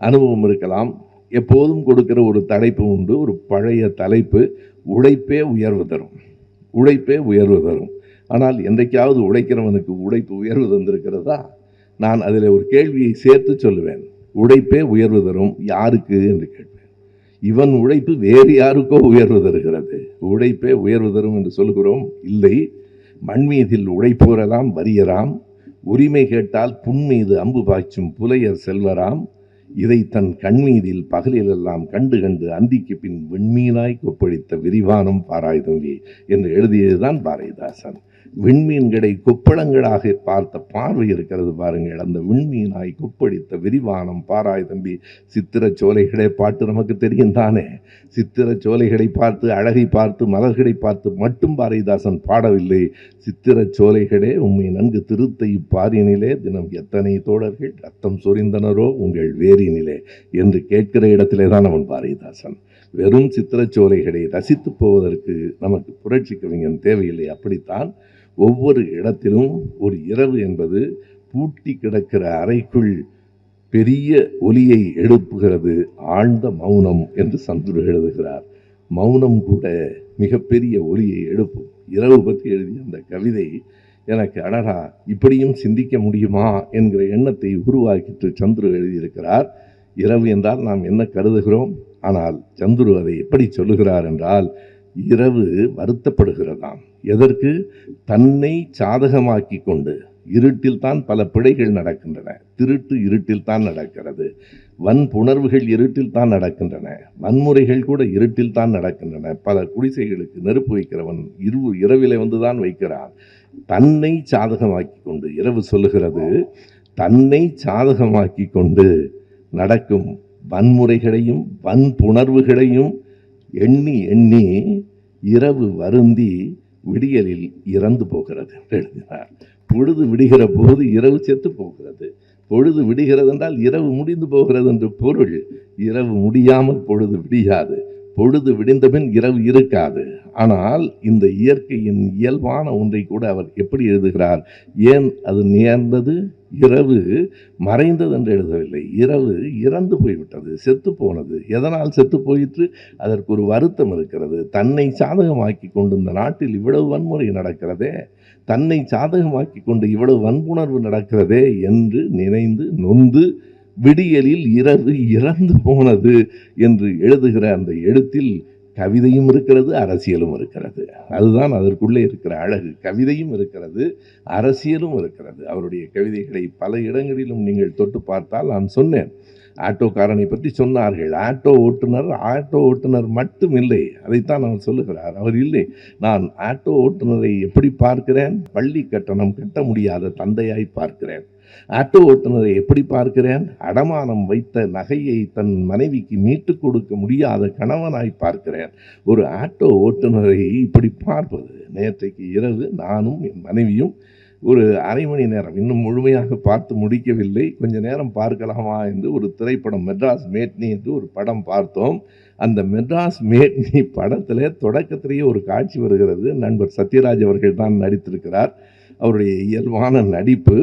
அனுபவம் இருக்கலாம். எப்போதும் கொடுக்கிற ஒரு தலைப்பு உண்டு, ஒரு பழைய தலைப்பு, உழைப்பே உயர்வு தரும். உழைப்பே உயர்வு தரும். ஆனால் என்றைக்காவது உழைக்கிறவனுக்கு உழைப்பு உயர்வு தந்திருக்கிறதா? நான் அதில் ஒரு கேள்வியை சேர்த்து சொல்லுவேன். உழைப்பே உயர்வு தரும் யாருக்கு என்று கேட்பேன். இவன் உழைப்பு வேறு யாருக்கோ உயர்வு தருகிறது. உழைப்பே உயர்வு தரும் என்று சொல்கிறோம். இல்லை, மண்மீதில் உழைப்போரெல்லாம் வரியராம், உரிமை கேட்டால் புன்மீது அம்பு பாய்ச்சும் புலையர் செல்வராம், இதை தன் கண்மீதில் பகலிலெல்லாம் கண்டு கண்டு அந்திக்கு பின் விண்மீனாய் கொப்பளித்த விரிவானம் பாராய் தம்பி என்று எழுதியதுதான் பாரதிதாசன். விண்மீன்களை கொப்பளங்களாக பார்த்த பார்வை இருக்கிறது பாருங்கள். அந்த விண்மீனாய் கொப்பளித்த விரிவானம் பாராய் தம்பி. சித்திர சோலைகளை பாட்டு நமக்கு தெரியும் தானே. சித்திர சோலைகளை பார்த்து, அழகை பார்த்து, மலர்களை பார்த்து மட்டும் பாரதிதாசன் பாடவில்லை. சித்திர சோலைகளே உண்மை நன்கு திருத்த இப்பாரினிலே தினம் எத்தனை தோழர்கள் ரத்தம் சொரிந்தனரோ உங்கள் வேரினிலே என்று கேட்கிற இடத்திலே தான் அவன் பாரதிதாசன். வெறும் சித்திரச்சோலைகளை ரசித்து போவதற்கு நமக்கு புரட்சி கவிஞன் தேவையில்லை. அப்படித்தான் ஒவ்வொரு இடத்திலும் ஒரு இரவு என்பது பூட்டி கிடக்கிற அறைக்குள் பெரிய ஒலியை எழுப்புகிறது ஆழ்ந்த மௌனம் என்று சந்துரு எழுதுகிறார். மௌனம் கூட மிகப்பெரிய ஒலியை எழுப்பும். இரவு பற்றி எழுதிய அந்த கவிதை எனக்கு அடடா இப்படியும் சிந்திக்க முடியுமா என்கிற எண்ணத்தை உருவாக்கிட்டு சந்துரு எழுதியிருக்கிறார். இரவு என்றால் நாம் என்ன கருதுகிறோம்? ஆனால் சந்துரு அதை எப்படி சொல்லுகிறார் என்றால், இரவு வருத்தப்படுகிறதாம். எதற்கு? தன்னை சாதகமாக்கி கொண்டு. இருட்டில் தான் பல பிழைகள் நடக்கின்றன. திருட்டு இருட்டில் தான் நடக்கிறது. வன்புணர்வுகள் இருட்டில் தான் நடக்கின்றன. வன்முறைகள் கூட இருட்டில் தான் நடக்கின்றன. பல குடிசைகளுக்கு நெருப்பு வைக்கிறவன் இரவிலே வந்துதான் வைக்கிறான். தன்னை சாதகமாக்கி கொண்டு, இரவு சொல்லுகிறது, தன்னை சாதகமாக்கி கொண்டு நடக்கும் வன்முறைகளையும் வன்புணர்வுகளையும் எண்ணி எண்ணி இரவு வருந்தி விடியலில் இறந்து போகிறது எழுதினார். பொழுது விடுகிற போது இரவு செத்து போகிறது. பொழுது விடுகிறது என்றால் இரவு முடிந்து போகிறது என்று பொருள். இரவு முடியாமல் பொழுது விடியாது. பொழுது விடிந்தபின் இரவு இருக்காது. ஆனால் இந்த இயற்கையின் இயல்பான ஒன்றை கூட அவர் எப்படி எழுதுகிறார்? ஏன் அது நேர்ந்தது? இரவு மறைந்தது என்று எழுதவில்லை. இரவு இறந்து போய்விட்டது, செத்து போனது. எதனால் செத்து போயிற்று? அதற்கு ஒரு வருத்தம் இருக்கிறது. தன்னை சாதகமாக்கி கொண்டு இந்த நாட்டில் இவ்வளவு வன்முறை நடக்கிறதே, தன்னை சாதகமாக்கி கொண்டு இவ்வளவு வன்புணர்வு நடக்கிறதே என்று நினைந்து நொந்து விடியலில் இரவு இறந்து போனது என்று எழுதுகிற அந்த எழுத்தில் கவிதையும் இருக்கிறது, அரசியலும் இருக்கிறது. அதுதான் அதற்குள்ளே இருக்கிற அழகு. கவிதையும் இருக்கிறது, அரசியலும் இருக்கிறது. அவருடைய கவிதைகளை பல இடங்களிலும் நீங்கள் தொட்டு பார்த்தால், நான் சொன்னேன், ஆட்டோக்காரனை பற்றி சொன்னார்கள். ஆட்டோ ஓட்டுநர் மட்டும் இல்லை, அதைத்தான் அவர் சொல்லுகிறார். அவர் இல்லை, நான் ஆட்டோ ஓட்டுநரை எப்படி பார்க்கிறேன்? பள்ளி கட்டணம் கட்ட முடியாத தந்தையாய் பார்க்கிறேன். ஆட்டோ ஓட்டுநரை எப்படி பார்க்கிறேன்? அடமானம் வைத்த நகையை தன் மனைவிக்கு மீட்டு கொடுக்க முடியாத கணவனாய் பார்க்கிறேன். ஒரு ஆட்டோ ஓட்டுநரை இப்படி பார்ப்பது. நேற்றைக்கு இரவு நானும் என் மனைவியும் ஒரு அரை மணி நேரம், இன்னும் முழுமையாக பார்த்து முடிக்கவில்லை, கொஞ்ச நேரம் பார்க்கலாமா என்று ஒரு திரைப்படம், மெட்ராஸ் மேட்னி என்று ஒரு படம் பார்த்தோம். அந்த மெட்ராஸ் மேட்னி படத்தில் தொடக்கத்திலேயே ஒரு காட்சி வருகிறது. நண்பர் சத்யராஜ் அவர்கள் தான் நடித்திருக்கிறார். அவருடைய இயல்பான நடிப்பு.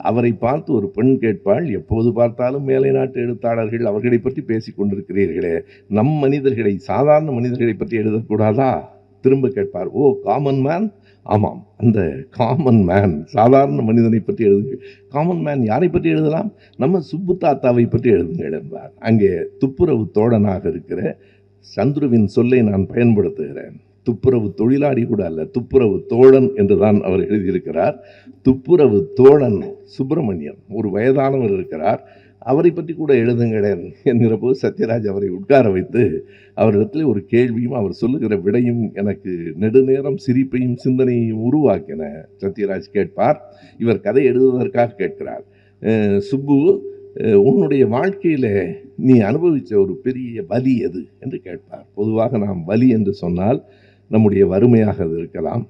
அவரை பார்த்து ஒரு பெண் கேட்பாள், எப்போது பார்த்தாலும் மேலை நாட்டு எழுத்தாளர்கள் அவர்களை பற்றி பேசி கொண்டிருக்கிறீர்களே, நம் மனிதர்களை, சாதாரண மனிதர்களை பற்றி எழுதக்கூடாதா? திரும்ப கேட்பார், ஓ காமன் மேன், ஆமாம், அந்த காமன் மேன், சாதாரண மனிதனை பற்றி எழுதுங்கள். காமன் மேன் யாரை பற்றி எழுதலாம்? நம்ம சுப்பு தாத்தாவை பற்றி எழுதுங்கள் என்பார். அங்கே துப்புரவு தோழனாக இருக்கிற சந்துருவின் சொல்லை நான் பயன்படுத்துகிறேன். துப்புரவு தொழிலாளி கூட அல்ல, துப்புரவு தோழன் என்றுதான் அவர் எழுதியிருக்கிறார். துப்புரவு தோழன் சுப்பிரமணியன் ஒரு வயதானவர் இருக்கிறார், அவரை பற்றி கூட எழுதுங்களேன் என்கிற போது சத்யராஜ் அவரை உட்கார வைத்து அவரிடத்தில் ஒரு கேள்வியும் அவர் சொல்லுகிற விடையும் எனக்கு நெடுநேரம் சிரிப்பையும் சிந்தனையும் உருவாக்கின. சத்யராஜ் கேட்பார், இவர் கதை எழுதுவதற்காக கேட்கிறார், சுப்பு, உன்னுடைய வாழ்க்கையில் நீ அனுபவித்த ஒரு பெரிய வலி எது என்று கேட்பார். பொதுவாக நாம் வலி என்று சொன்னால் நம்முடைய வறுமையாக அது இருக்கலாம்,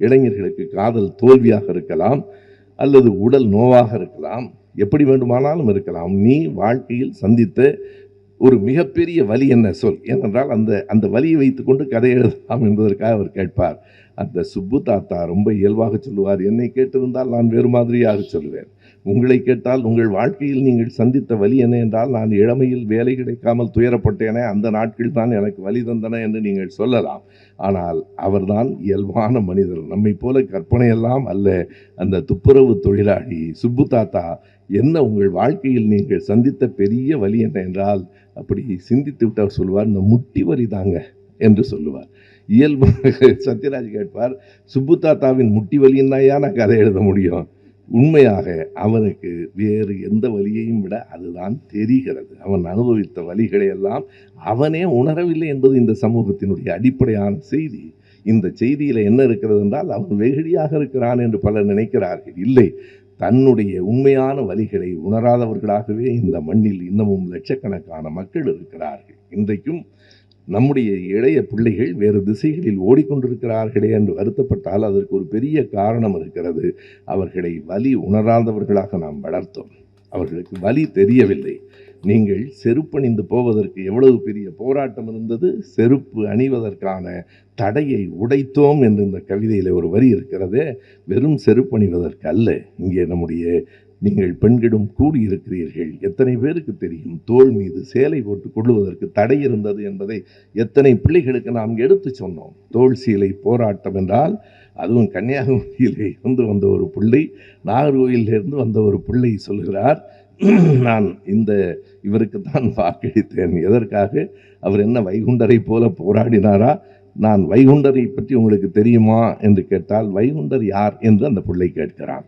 இளைஞர்களுக்கு காதல் தோல்வியாக இருக்கலாம், அல்லது உடல் நோவாக இருக்கலாம், எப்படி வேண்டுமானாலும் இருக்கலாம். நீ வாழ்க்கையில் சந்தித்த ஒரு மிகப்பெரிய வலி என்ன சொல், ஏனென்றால் அந்த வலியை வைத்துக்கொண்டு கதை எழுதலாம் என்பதற்காக அவர் கேட்பார். அந்த சுப்பு தாத்தா ரொம்ப இயல்பாக சொல்லுவார், என்னை கேட்டிருந்தால் நான் வேறு மாதிரியாக சொல்லுவேன். உங்களை கேட்டால் உங்கள் வாழ்க்கையில் நீங்கள் சந்தித்த வலி என்ன என்றால், நான் இளமையில் வேலை கிடைக்காமல் துயரப்பட்டேனே, அந்த நாட்கள் தான் எனக்கு வலி தந்தன என்று நீங்கள் சொல்லலாம். ஆனால் அவர்தான் இயல்பான மனிதர், நம்மை போல கற்பனையெல்லாம் அல்ல. அந்த துப்புரவு தொழிலாளி சுப்பு தாத்தா, என்ன உங்கள் வாழ்க்கையில் நீங்கள் சந்தித்த பெரிய வலி என்ன என்றால், அப்படி சிந்தித்து விட்டு அவர் சொல்லுவார், இந்த முட்டி வலி தாங்க என்று சொல்லுவார். இயல்பாக சத்யராஜ் கேட்பார், சுப்பு தாத்தாவின் முட்டி வலின்னாயா நான் கதை எழுத முடியும்? உண்மையாக அவனுக்கு வேறு எந்த வலியையும் விட அதுதான் தெரிகிறது. அவன் அனுபவித்த வலிகளை எல்லாம் அவனே உணரவில்லை என்பது இந்த சமூகத்தினுடைய அடிப்படையான செய்தி. இந்த செய்தியில் என்ன இருக்கிறது என்றால், அவன் வெகுளியாக இருக்கிறான் என்று பலர் நினைக்கிறார்கள். இல்லை, தன்னுடைய உண்மையான வலிகளை உணராதவர்களாகவே இந்த மண்ணில் இன்னமும் லட்சக்கணக்கான மக்கள் இருக்கிறார்கள். இன்றைக்கும் நம்முடைய இளைய பிள்ளைகள் வேறு திசைகளில் ஓடிக்கொண்டிருக்கிறார்களே என்று வருத்தப்பட்டால் அதற்கு ஒரு பெரிய காரணம் இருக்கிறது. அவர்களை வலி உணராதவர்களாக நாம் வளர்த்தோம். அவர்களுக்கு வலி தெரியவில்லை. நீங்கள் செருப்பணிந்து போவதற்கு எவ்வளவு பெரிய போராட்டம் இருந்தது, செருப்பு அணிவதற்கான தடையை உடைத்தோம் என்று இந்த கவிதையில் ஒரு வரி இருக்கிறது. வெறும் செருப்பணிவதற்கு அல்ல, இங்கே நம்முடைய நீங்கள் பெண்களும் கூடியிருக்கிறீர்கள். எத்தனை பேருக்கு தெரியும் தோள் மீது சேலை போட்டு கொள்ளுவதற்கு தடை இருந்தது என்பதை எத்தனை பிள்ளைகளுக்கு நாம் எடுத்து சொன்னோம். தோள் சீலை போராட்டம் என்றால், அதுவும் கன்னியாகுமரியிலே இருந்து வந்த ஒரு பிள்ளை, நாகர்கோயிலிருந்து வந்த ஒரு பிள்ளை சொல்கிறார், நான் இவருக்குத்தான் வாக்களித்தேன். எதற்காக? அவர் என்ன வைகுண்டரை போல போராடினாரா? நான் வைகுண்டரை பற்றி உங்களுக்கு தெரியுமா என்று கேட்டால், வைகுண்டர் யார் என்று அந்த பிள்ளை கேட்கிறான்.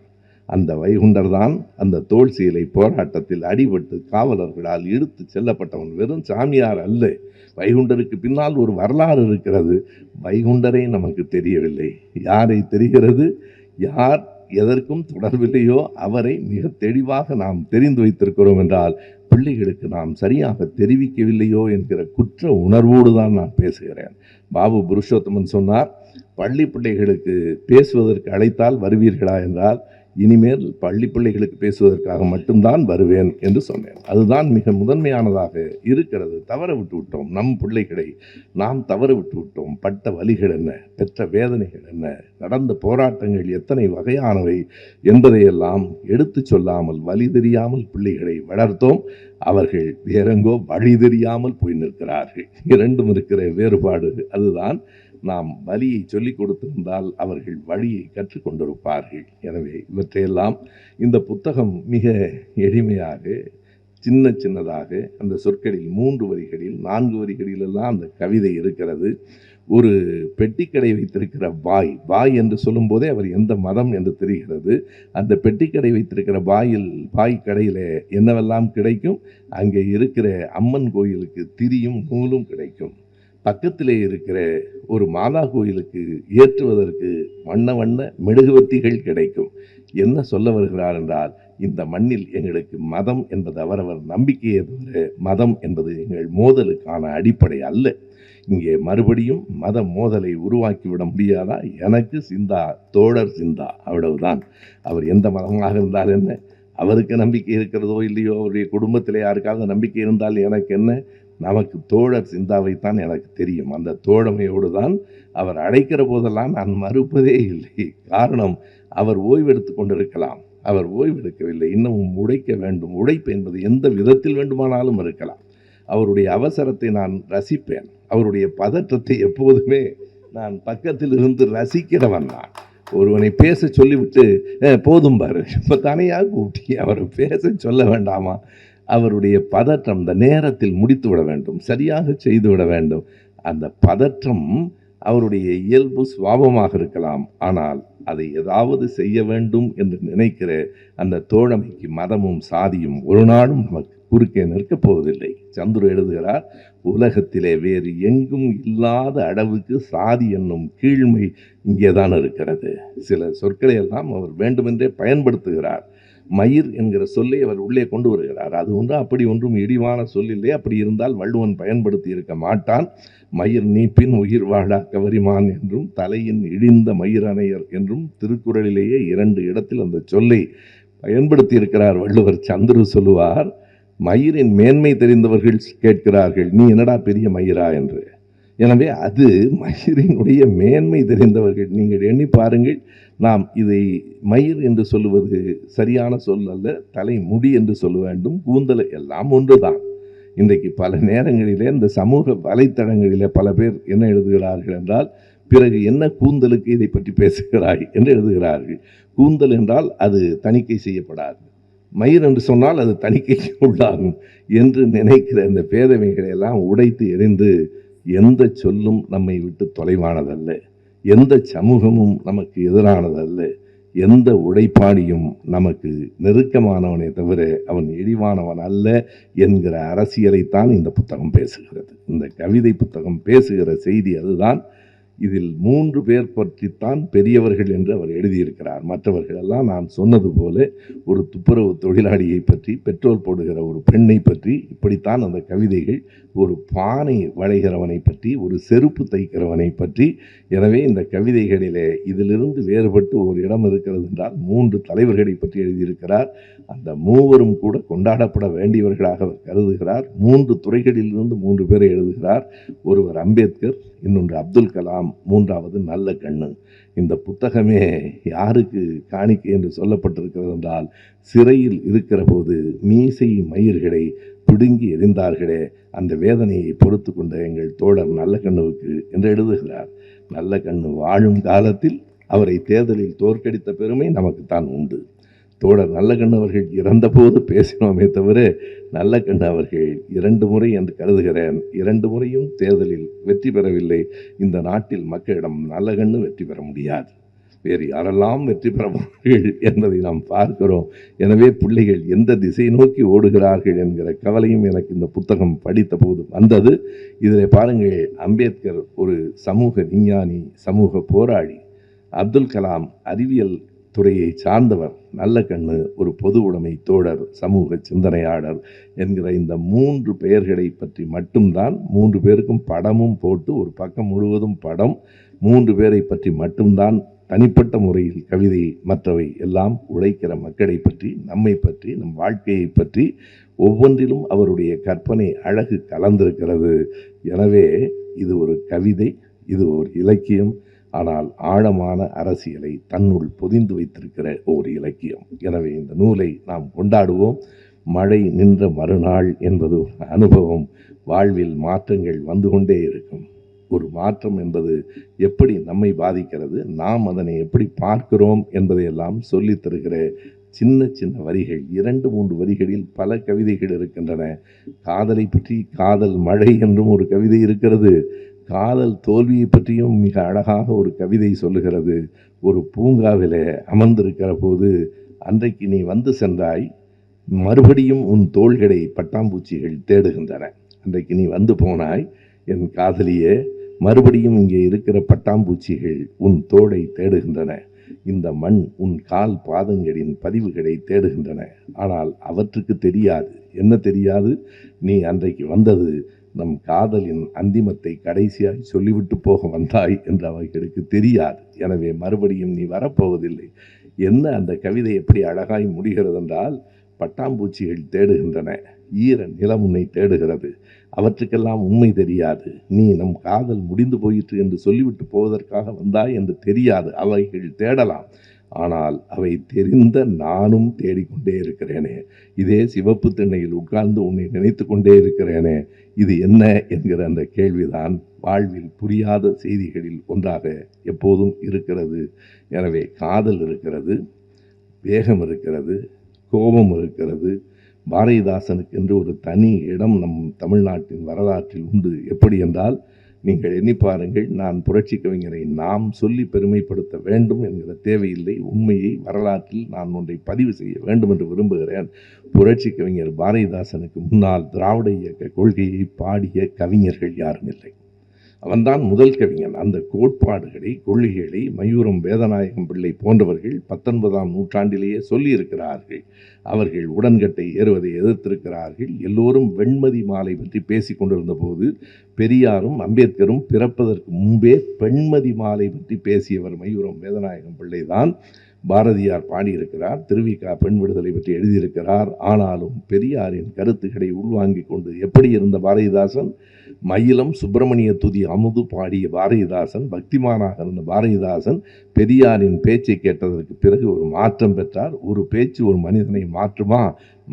அந்த வைகுண்டர் தான் அந்த தோள் சீலை போராட்டத்தில் அடிபட்டு காவலர்களால் இழுத்து செல்லப்பட்டவன். வெறும் சாமியார் அல்ல, வைகுண்டருக்கு பின்னால் ஒரு வரலாறு இருக்கிறது. வைகுண்டரை நமக்கு தெரியவில்லை. யாரை தெரிகிறது? யார் எதற்கும் தொடர்பில்லையோ அவரை மிக தெளிவாக நாம் தெரிந்து வைத்திருக்கிறோம் என்றால், பிள்ளைகளுக்கு நாம் சரியாக தெரிவிக்கவில்லையோ என்கிற குற்ற உணர்வோடு தான் நான் பேசுகிறேன். பாபு புருஷோத்தமன் சொன்னார், பள்ளி பிள்ளைகளுக்கு பேசுவதற்கு அழைத்தால் வருவீர்களா என்றால், இனிமேல் பள்ளி பிள்ளைகளுக்கு பேசுவதற்காக மட்டும்தான் வருவேன் என்று சொன்னேன். அதுதான் மிக முதன்மையானதாக இருக்கிறது. தவற விட்டு விட்டோம், நம் பிள்ளைகளை நாம் தவற விட்டு விட்டோம். பட்ட வலிகள் என்ன, பெற்ற வேதனைகள் என்ன, நடந்த போராட்டங்கள் எத்தனை வகையானவை என்பதையெல்லாம் எடுத்து சொல்லாமல் வழி தெரியாமல் பிள்ளைகளை வளர்த்தோம். அவர்கள் வேறெங்கோ வழி தெரியாமல் போய் நிற்கிறார்கள். இரண்டும் இருக்கிற வேறுபாடு அதுதான். நாம் வழியை சொல்லிக் கொடுத்திருந்தால் அவர்கள் வழியை கற்றுக்கொண்டிருப்பார்கள். எனவே இவற்றையெல்லாம் இந்த புத்தகம் மிக எளிமையாக சின்னதாக அந்த சொற்களில் 3 வரிகளில் 4 வரிகளிலெல்லாம் அந்த கவிதை இருக்கிறது. ஒரு பெட்டிக்கடை வைத்திருக்கிற பாய் என்று சொல்லும் போதே அவர் எந்த மதம் என்று தெரிகிறது. அந்த பெட்டிக்கடை வைத்திருக்கிற பாய் கடையில் என்னவெல்லாம் கிடைக்கும்? அங்கே இருக்கிற அம்மன் கோயிலுக்கு திரியும் நூலும் கிடைக்கும். பக்கத்திலே இருக்கிற ஒரு மாதா கோயிலுக்கு ஏற்றுவதற்கு வண்ண மெழுகுவர்த்திகள் கிடைக்கும். என்ன சொல்ல வருகிறார் என்றால், இந்த மண்ணில் எங்களுக்கு மதம் என்பது அவரவர் நம்பிக்கையை தவிர மதம் என்பது எங்கள் மோதலுக்கான அடிப்படை அல்ல. இங்கே மறுபடியும் மத மோதலை உருவாக்கிவிட முடியாதா? எனக்கு சிந்தா, தோழர் சிந்தா, அவ்வளவுதான். அவர் எந்த மதமாக இருந்தால் என்ன, அவருக்கு நம்பிக்கை இருக்கிறதோ இல்லையோ, அவருடைய குடும்பத்தில் யாருக்காவது நம்பிக்கை இருந்தால் எனக்கு என்ன, நமக்கு தோழர் சிந்தாவைத்தான் எனக்கு தெரியும். அந்த தோழமையோடு தான் அவர் அழைக்கிற போதெல்லாம் நான் மறுப்பதே இல்லை. காரணம், அவர் ஓய்வெடுத்து கொண்டிருக்கலாம், அவர் ஓய்வெடுக்கவில்லை, இன்னமும் உழைக்க வேண்டும். உழைப்பு என்பது எந்த விதத்தில் வேண்டுமானாலும் இருக்கலாம். அவருடைய அவசரத்தை நான் ரசிப்பேன், அவருடைய பதற்றத்தை எப்போதுமே நான் பக்கத்தில் இருந்து ரசிக்கிறவன் தான். ஒருவனை பேச சொல்லிவிட்டு போதும் பாரு, இப்போ தனியாக கூட்டி அவரை பேச சொல்ல வேண்டாமா? அவருடைய பதற்றம் இந்த நேரத்தில் முடித்து விட வேண்டும், சரியாக செய்து விட வேண்டும். அந்த பதற்றம் அவருடைய இயல்பு சுபாவமாக இருக்கலாம். ஆனால் அதை ஏதாவது செய்ய வேண்டும் என்று நினைக்கிற அந்த தோழமைக்கு மதமும் சாதியும் ஒரு நாளும் நமக்கு குறுக்கே நிற்கப் போவதில்லை. சந்துரு எழுதுகிறார், உலகத்திலே வேறு எங்கும் இல்லாத அளவுக்கு சாதி என்னும் கீழ்மை இங்கேதான் இருக்கிறது. சில சொற்களை எல்லாம் அவர் வேண்டுமென்றே பயன்படுத்துகிறார். மயிர் என்கிற சொல்லை அவர் உள்ளே கொண்டு வருகிறார். அது ஒன்று அப்படி ஒன்றும் இழிவான சொல்லில்லை. அப்படி இருந்தால் வள்ளுவன் பயன்படுத்தி இருக்க மாட்டான். மயிர் நீப்பின் உயிர் வாழா கவரிமான் என்றும் தலையின் இழிந்த மயிரணையர் என்றும் திருக்குறளிலேயே 2 இடத்தில் அந்த சொல்லை பயன்படுத்தி இருக்கிறார் வள்ளுவர். சந்துரு சொல்லுவார், மயிரின் மேன்மை தெரிந்தவர்கள் கேட்கிறார்கள், நீ என்னடா பெரிய மயிரா என்று. எனவே அது மயிரினுடைய மேன்மை தெரிந்தவர்கள். நீங்கள் எண்ணி பாருங்கள், நாம் இதை மயிர் என்று சொல்லுவது சரியான சொல் அல்ல, தலைமுடி என்று சொல்ல வேண்டும். கூந்தல் எல்லாம் ஒன்றுதான். இன்றைக்கு பல நேரங்களிலே இந்த சமூக வலைத்தளங்களிலே பல பேர் என்ன எழுதுகிறார்கள் என்றால், பிறகு என்ன கூந்தலுக்கு இதை பற்றி பேசுகிறாய் என்று எழுதுகிறார்கள். கூந்தல் என்றால் அது தணிக்கை செய்யப்படாது, மயிர் என்று சொன்னால் அது தணிக்கைக்கு உள்ளாகும் என்று நினைக்கிற இந்த பேதமைகளை எல்லாம் உடைத்து எறிந்து, எந்த சொல்லும் நம்மை விட்டு தொலைவானதல்ல, எந்த சமூகமும் நமக்கு எதிரானதல்ல, எந்த உழைப்பாளியும் நமக்கு நெருக்கமானவனே தவிர அவன் இழிவானவன் அல்ல என்கிற அரசியலைத்தான் இந்த புத்தகம் பேசுகிறது. இந்த கவிதை புத்தகம் பேசுகிற செய்தி அதுதான். இதில் 3 பேர் பற்றித்தான் பெரியவர்கள் என்று அவர் எழுதியிருக்கிறார். மற்றவர்களெல்லாம் நான் சொன்னது போல ஒரு துப்புரவு தொழிலாளியை பற்றி, பெட்ரோல் போடுகிற ஒரு பெண்ணை பற்றி, இப்படித்தான் அந்த கவிதைகள். ஒரு பானை வளைகிறவனை பற்றி, ஒரு செருப்பு தைக்கிறவனை பற்றி. எனவே இந்த கவிதைகளிலே இதிலிருந்து வேறுபட்டு ஒரு இடம் இருக்கிறது என்றால் 3 தலைவர்களை பற்றி எழுதியிருக்கிறார். அந்த 3வரும் கூட கொண்டாடப்பட வேண்டியவர்களாக அவர் கருதுகிறார். 3 துறைகளிலிருந்து 3 பேரை எழுதுகிறார். ஒருவர் அம்பேத்கர், இன்னொன்று அப்துல் கலாம், 3வது நல்ல கண்ணு. இந்த புத்தகமே யாருக்கு காணிக்கை என்று சொல்லப்பட்டிருக்கிறது என்றால், சிறையில் இருக்கிற போது மீசை மயிர்களை பிடுங்கி எறிந்தார்களே, அந்த வேதனையை பொறுத்து கொண்ட எங்கள் தோழர் நல்ல கண்ணுவுக்கு என்று எழுதுகிறார். நல்ல கண்ணு வாழும் காலத்தில் அவரை தேர்தலில் தோற்கடித்த பெருமை நமக்குத்தான் உண்டு. தோழர் நல்லகண்ணு அவர்கள் இறந்தபோது பேசினோமே தவிர, நல்லகண்ணு அவர்கள் 2 முறை என்று கருதுகிறேன், 2 முறையும் தேர்தலில் வெற்றி பெறவில்லை. இந்த நாட்டில் மக்களிடம் நல்லகண்ணு வெற்றி பெற முடியாது, வேறு யாரெல்லாம் வெற்றி பெறுவார்கள் என்பதை நாம் பார்க்கிறோம். எனவே பிள்ளைகள் எந்த திசை நோக்கி ஓடுகிறார்கள் என்கிற கவலையும் எனக்கு இந்த புத்தகம் படித்த போது வந்தது. இதில் பாருங்கள், அம்பேத்கர் ஒரு சமூக விஞ்ஞானி, சமூக போராளி. அப்துல் கலாம் அறிவியல் துறையை சார்ந்தவர். நல்ல கண்ணு ஒரு பொது உடைமை தோழர், சமூக சிந்தனையாளர் என்கிற இந்த 3 பெயர்களை பற்றி மட்டும்தான், 3 பேருக்கும் படமும் போட்டு ஒரு பக்கம் முழுவதும் படம், 3 பேரை பற்றி மட்டும்தான் தனிப்பட்ட முறையில் கவிதை. மற்றவை எல்லாம் உழைக்கிற மக்களை பற்றி, நம்மை பற்றி, நம் வாழ்க்கையை பற்றி. ஒவ்வொன்றிலும் அவருடைய கற்பனை அழகு கலந்திருக்கிறது. எனவே இது ஒரு கவிதை, இது ஒரு இலக்கியம், ஆனால் ஆழமான அரசியலை தன்னுள் பொதிந்து வைத்திருக்கிற ஒரு இலக்கியம். எனவே இந்த நூலை நாம் கொண்டாடுவோம். மழை நின்ற மறுநாள் என்பது ஒரு அனுபவம். வாழ்வில் மாற்றங்கள் வந்து கொண்டே இருக்கும். ஒரு மாற்றம் என்பது எப்படி நம்மை பாதிக்கிறது, நாம் அதனை எப்படி பார்க்கிறோம் என்பதையெல்லாம் சொல்லித் தருகிற சின்ன சின்ன வரிகள், 2-3 வரிகளில் பல கவிதைகள் இருக்கின்றன. காதலை பற்றி காதல் மழை என்றும் ஒரு கவிதை இருக்கிறது. காதல் தோல்வியை பற்றியும் மிக அழகாக ஒரு கவிதை சொல்லுகிறது. ஒரு பூங்காவிலே அமர்ந்திருக்கிற போது, அன்றைக்கு நீ வந்து சென்றாய், மறுபடியும் உன் தோள்களை பட்டாம்பூச்சிகள் தேடுகின்றன. அன்றைக்கு நீ வந்து போனாய் என் காதலியே, மறுபடியும் இங்கே இருக்கிற பட்டாம்பூச்சிகள் உன் தோளை தேடுகின்றன. இந்த மண் உன் கால் பாதங்களின் பதிவுகளை தேடுகின்றன. ஆனால் அவற்றுக்கு தெரியாது. என்ன தெரியாது? நீ அன்றைக்கு வந்தது நம் காதலின் அந்திமத்தை கடைசியாய் சொல்லிவிட்டு போக வந்தாய் என்று அவைகளுக்கு தெரியாது. எனவே மறுபடியும் நீ வரப்போவதில்லை. என்ன அந்த கவிதை எப்படி அழகாய் முடிகிறது என்றால், பட்டாம்பூச்சிகள் தேடுகின்றன, ஈர நிலம் உன்னை தேடுகிறது. அவற்றுக்கெல்லாம் உண்மை தெரியாது. நீ நம் காதல் முடிந்து போயிற்று என்று சொல்லிவிட்டு போவதற்காக வந்தாய் என்று தெரியாது. அவைகள் தேடலாம். ஆனால் அவை தெரிந்த நானும் தேடிக்கொண்டே இருக்கிறேனே, இதே சிவப்பு திண்ணையில் உட்கார்ந்து உன்னை நினைத்து கொண்டே இருக்கிறேனே, இது என்ன என்கிற அந்த கேள்விதான் வாழ்வில் புரியாத செய்திகளில் ஒன்றாக எப்போதும் இருக்கிறது. எனவே காதல் இருக்கிறது, வேகம் இருக்கிறது, கோபம் இருக்கிறது. பாரதிதாசனுக்கு என்று ஒரு தனி இடம் நம் தமிழ்நாட்டின் வரலாற்றில் உண்டு. எப்படி என்றால், நீங்கள் எண்ணி பாருங்கள். நான் புரட்சி கவிஞரை நாம் சொல்லி பெருமைப்படுத்த வேண்டும் என்கிற தேவையில்லை. உண்மையை வரலாற்றில் நான் ஒன்றை பதிவு செய்ய வேண்டும் என்று விரும்புகிறேன். புரட்சி கவிஞர் பாரதிதாசனுக்கு முன்னால் திராவிட இயக்க கொள்கையை பாடிய கவிஞர்கள் யாரும் இல்லை. அவன்தான் முதல் கவிஞன். அந்த கோட்பாடுகளை, கொள்கைகளை மயூரம் வேதநாயகம் பிள்ளை போன்றவர்கள் 19ஆம் நூற்றாண்டிலேயே சொல்லியிருக்கிறார்கள். அவர்கள் உடன்கட்டை ஏறுவதை எதிர்த்திருக்கிறார்கள். எல்லோரும் வெண்மதி மாலை பற்றி பேசி கொண்டிருந்த போது பெரியாரும் அம்பேத்கரும் பிறப்பதற்கு முன்பே பெண்மதி மாலை பற்றி பேசியவர் மயூரம் வேதநாயகம் பிள்ளை தான். பாரதியார் பாடியிருக்கிறார், திருவிக்கா பெண் விடுதலை பற்றி எழுதியிருக்கிறார். ஆனாலும் பெரியாரின் கருத்துக்களை உள்வாங்கிக் கொண்டு எப்படி இருந்த பாரதிதாசன், மயிலம் சுப்பிரமணிய துதி அமுது பாடிய பாரதிதாசன், பக்திமானாக இருந்த பாரதிதாசன் பெரியாரின் பேச்சை கேட்டதற்கு பிறகு ஒரு மாற்றம் பெற்றார். ஒரு பேச்சு ஒரு மனிதனை மாற்றுமா?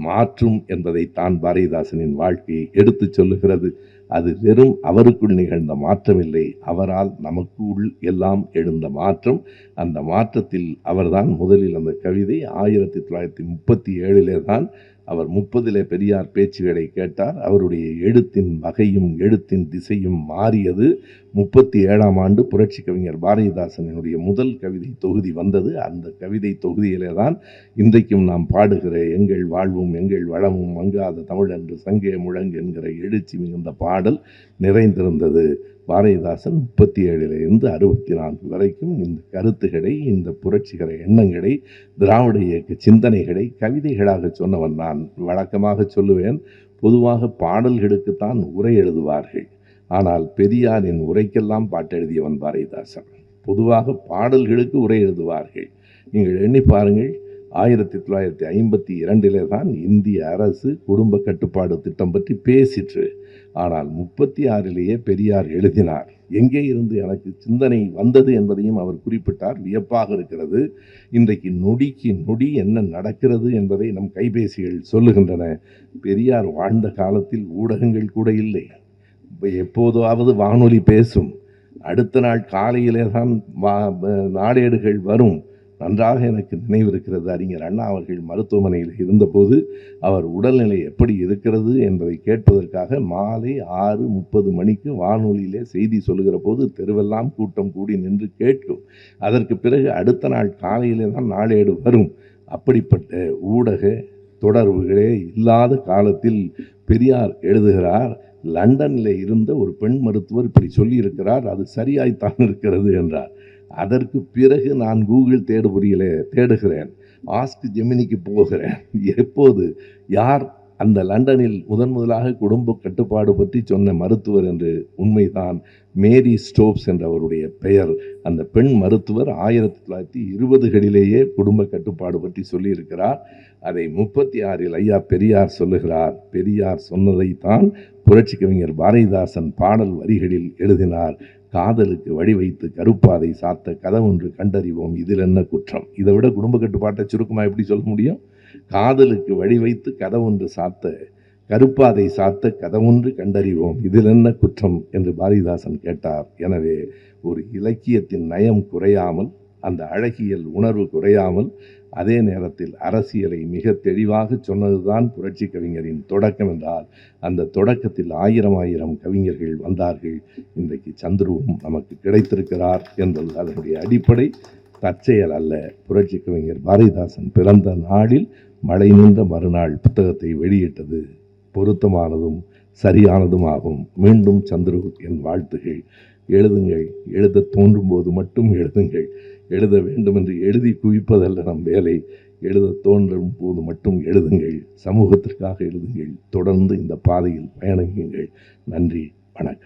மாற்றும் என்பதை தான் பாரதிதாசனின் வாழ்க்கையை எடுத்து சொல்லுகிறது. அது வெறும் அவருக்குள் நிகழ்ந்த மாற்றமில்லை, அவரால் நமக்குள் எல்லாம் எழுந்த மாற்றம். அந்த மாற்றத்தில் அவர்தான் முதலில் அந்த கவிதை 1937 தான் அவர் 30 பெரியார் பேச்சுகளை கேட்டார். அவருடைய எழுத்தின் வகையும் எழுத்தின் திசையும் மாறியது. 37ஆம் ஆண்டு புரட்சி கவிஞர் பாரதிதாசனுடைய முதல் கவிதை தொகுதி வந்தது. அந்த கவிதை தொகுதியிலே தான் இன்றைக்கும் நாம் பாடுகிற எங்கள் வாழ்வும் எங்கள் வளமும் மங்காத தமிழ் என்று சங்கே முழங்கு என்கிற எழுச்சி மிகுந்த பாடல் நிறைந்திருந்தது. பாரதிதாசன் 37 64 வரைக்கும் இந்த கருத்துக்களை, இந்த புரட்சிகர எண்ணங்களை, திராவிட இயக்க சிந்தனைகளை கவிதைகளாக சொன்னவன் நான். வழக்கமாக சொல்லுவேன், பொதுவாக பாடல்களுக்குத்தான் உரை எழுதுவார்கள். ஆனால் பெரியாரின் உரைக்கெல்லாம் பாட்டெழுதியவன் பாரதிதாசன். பொதுவாக பாடல்களுக்கு உரை எழுதுவார்கள். நீங்கள் எண்ணி பாருங்கள், 1952 தான் இந்திய அரசு குடும்ப கட்டுப்பாடு திட்டம் பற்றி பேசிற்று. ஆனால் 36 பெரியார் எழுதினார். எங்கே இருந்து எனக்கு சிந்தனை வந்தது என்பதையும் அவர் குறிப்பிட்டார். வியப்பாக இருக்கிறது. இன்றைக்கு நொடிக்கு நொடி என்ன நடக்கிறது என்பதை நம் கைபேசிகள் சொல்லுகின்றன. பெரியார் வாழ்ந்த காலத்தில் ஊடகங்கள் கூட இல்லை. எப்போதாவது வானொலி பேசும், அடுத்த நாள் காலையிலே தான் நாளேடுகள் வரும். நன்றாக எனக்கு நினைவிருக்கிறது, அறிஞர் அண்ணா அவர்கள் மருத்துவமனையில் இருந்தபோது அவர் உடல்நிலை எப்படி இருக்கிறது என்பதை கேட்பதற்காக மாலை 6:30 மணிக்கு வானொலியிலே செய்தி சொல்லுகிற போது தெருவெல்லாம் கூட்டம் கூடி நின்று கேட்கும். அதற்கு பிறகு அடுத்த நாள் காலையிலே தான் நாளேடு வரும். அப்படிப்பட்ட ஊடக தொடர்புகளே இல்லாத காலத்தில் பெரியார் எழுதுகிறார், லண்டனில் இருந்த ஒரு பெண் மருத்துவர் இப்படி சொல்லியிருக்கிறார், அது சரியாய்த்தான் இருக்கிறது என்றார். அதற்கு பிறகு நான் கூகுள் தேடுகிறேன், ஆஸ்க் ஜெமினிக்கு போகிறேன். எப்போது யார் அந்த லண்டனில் முதலாக குடும்ப கட்டுப்பாடு பற்றி சொன்ன மருத்துவர் என்று உண்மைதான். மேரி ஸ்டோப்ஸ் என்ற அவருடைய பெயர். அந்த பெண் மருத்துவர் 1920களிலேயே குடும்ப கட்டுப்பாடு பற்றி சொல்லியிருக்கிறார். அதை 36 ஐயா பெரியார் சொல்லுகிறார். பெரியார் சொன்னதைத்தான் புரட்சி கவிஞர் பாரதிதாசன் பாடல் வரிகளில் எழுதினார். காதலுக்கு வழிவைத்து கருப்பாதை சாத்த கதவொன்று கண்டறிவோம், இதில் என்ன குற்றம்? இதை விட குடும்ப கட்டுப்பாட்டை சுருக்கமாக எப்படி சொல்ல முடியும்? காதலுக்கு வழிவைத்து கதவொன்று சாத்த, கருப்பாதை சாத்த கதவொன்று கண்டறிவோம், இதில் என்ன குற்றம் என்று பாரதிதாசன் கேட்டார். எனவே ஒரு இலக்கியத்தின் நயம் குறையாமல், அந்த அழகியல் உணர்வு குறையாமல், அதே நேரத்தில் அரசியலை மிக தெளிவாக சொன்னதுதான் புரட்சி கவிஞரின் தொடக்கம் என்றால், அந்த தொடக்கத்தில் 1000 கவிஞர்கள் வந்தார்கள். இன்றைக்கு சந்துருவும் நமக்கு கிடைத்திருக்கிறார் என்பது அதனுடைய அடிப்படை, தற்செயல் அல்ல. புரட்சி கவிஞர் பாரதிதாசன் பிறந்த நாளில் மழை நின்ற மறுநாள் புத்தகத்தை வெளியிட்டது பொருத்தமானதும் சரியானதுமாகும். மீண்டும் சந்துரு என் வாழ்த்துகள். எழுதுங்கள், எழுத தோன்றும் போது மட்டும் எழுதுங்கள். எழுத வேண்டும் என்று எழுதி குவிப்பதல்ல நம் வேலை. எழுத தோன்றும் போது மட்டும் எழுதுங்கள். சமூகத்திற்காக எழுதுங்கள். தொடர்ந்து இந்த பாதையில் பயணியுங்கள். நன்றி, வணக்கம்.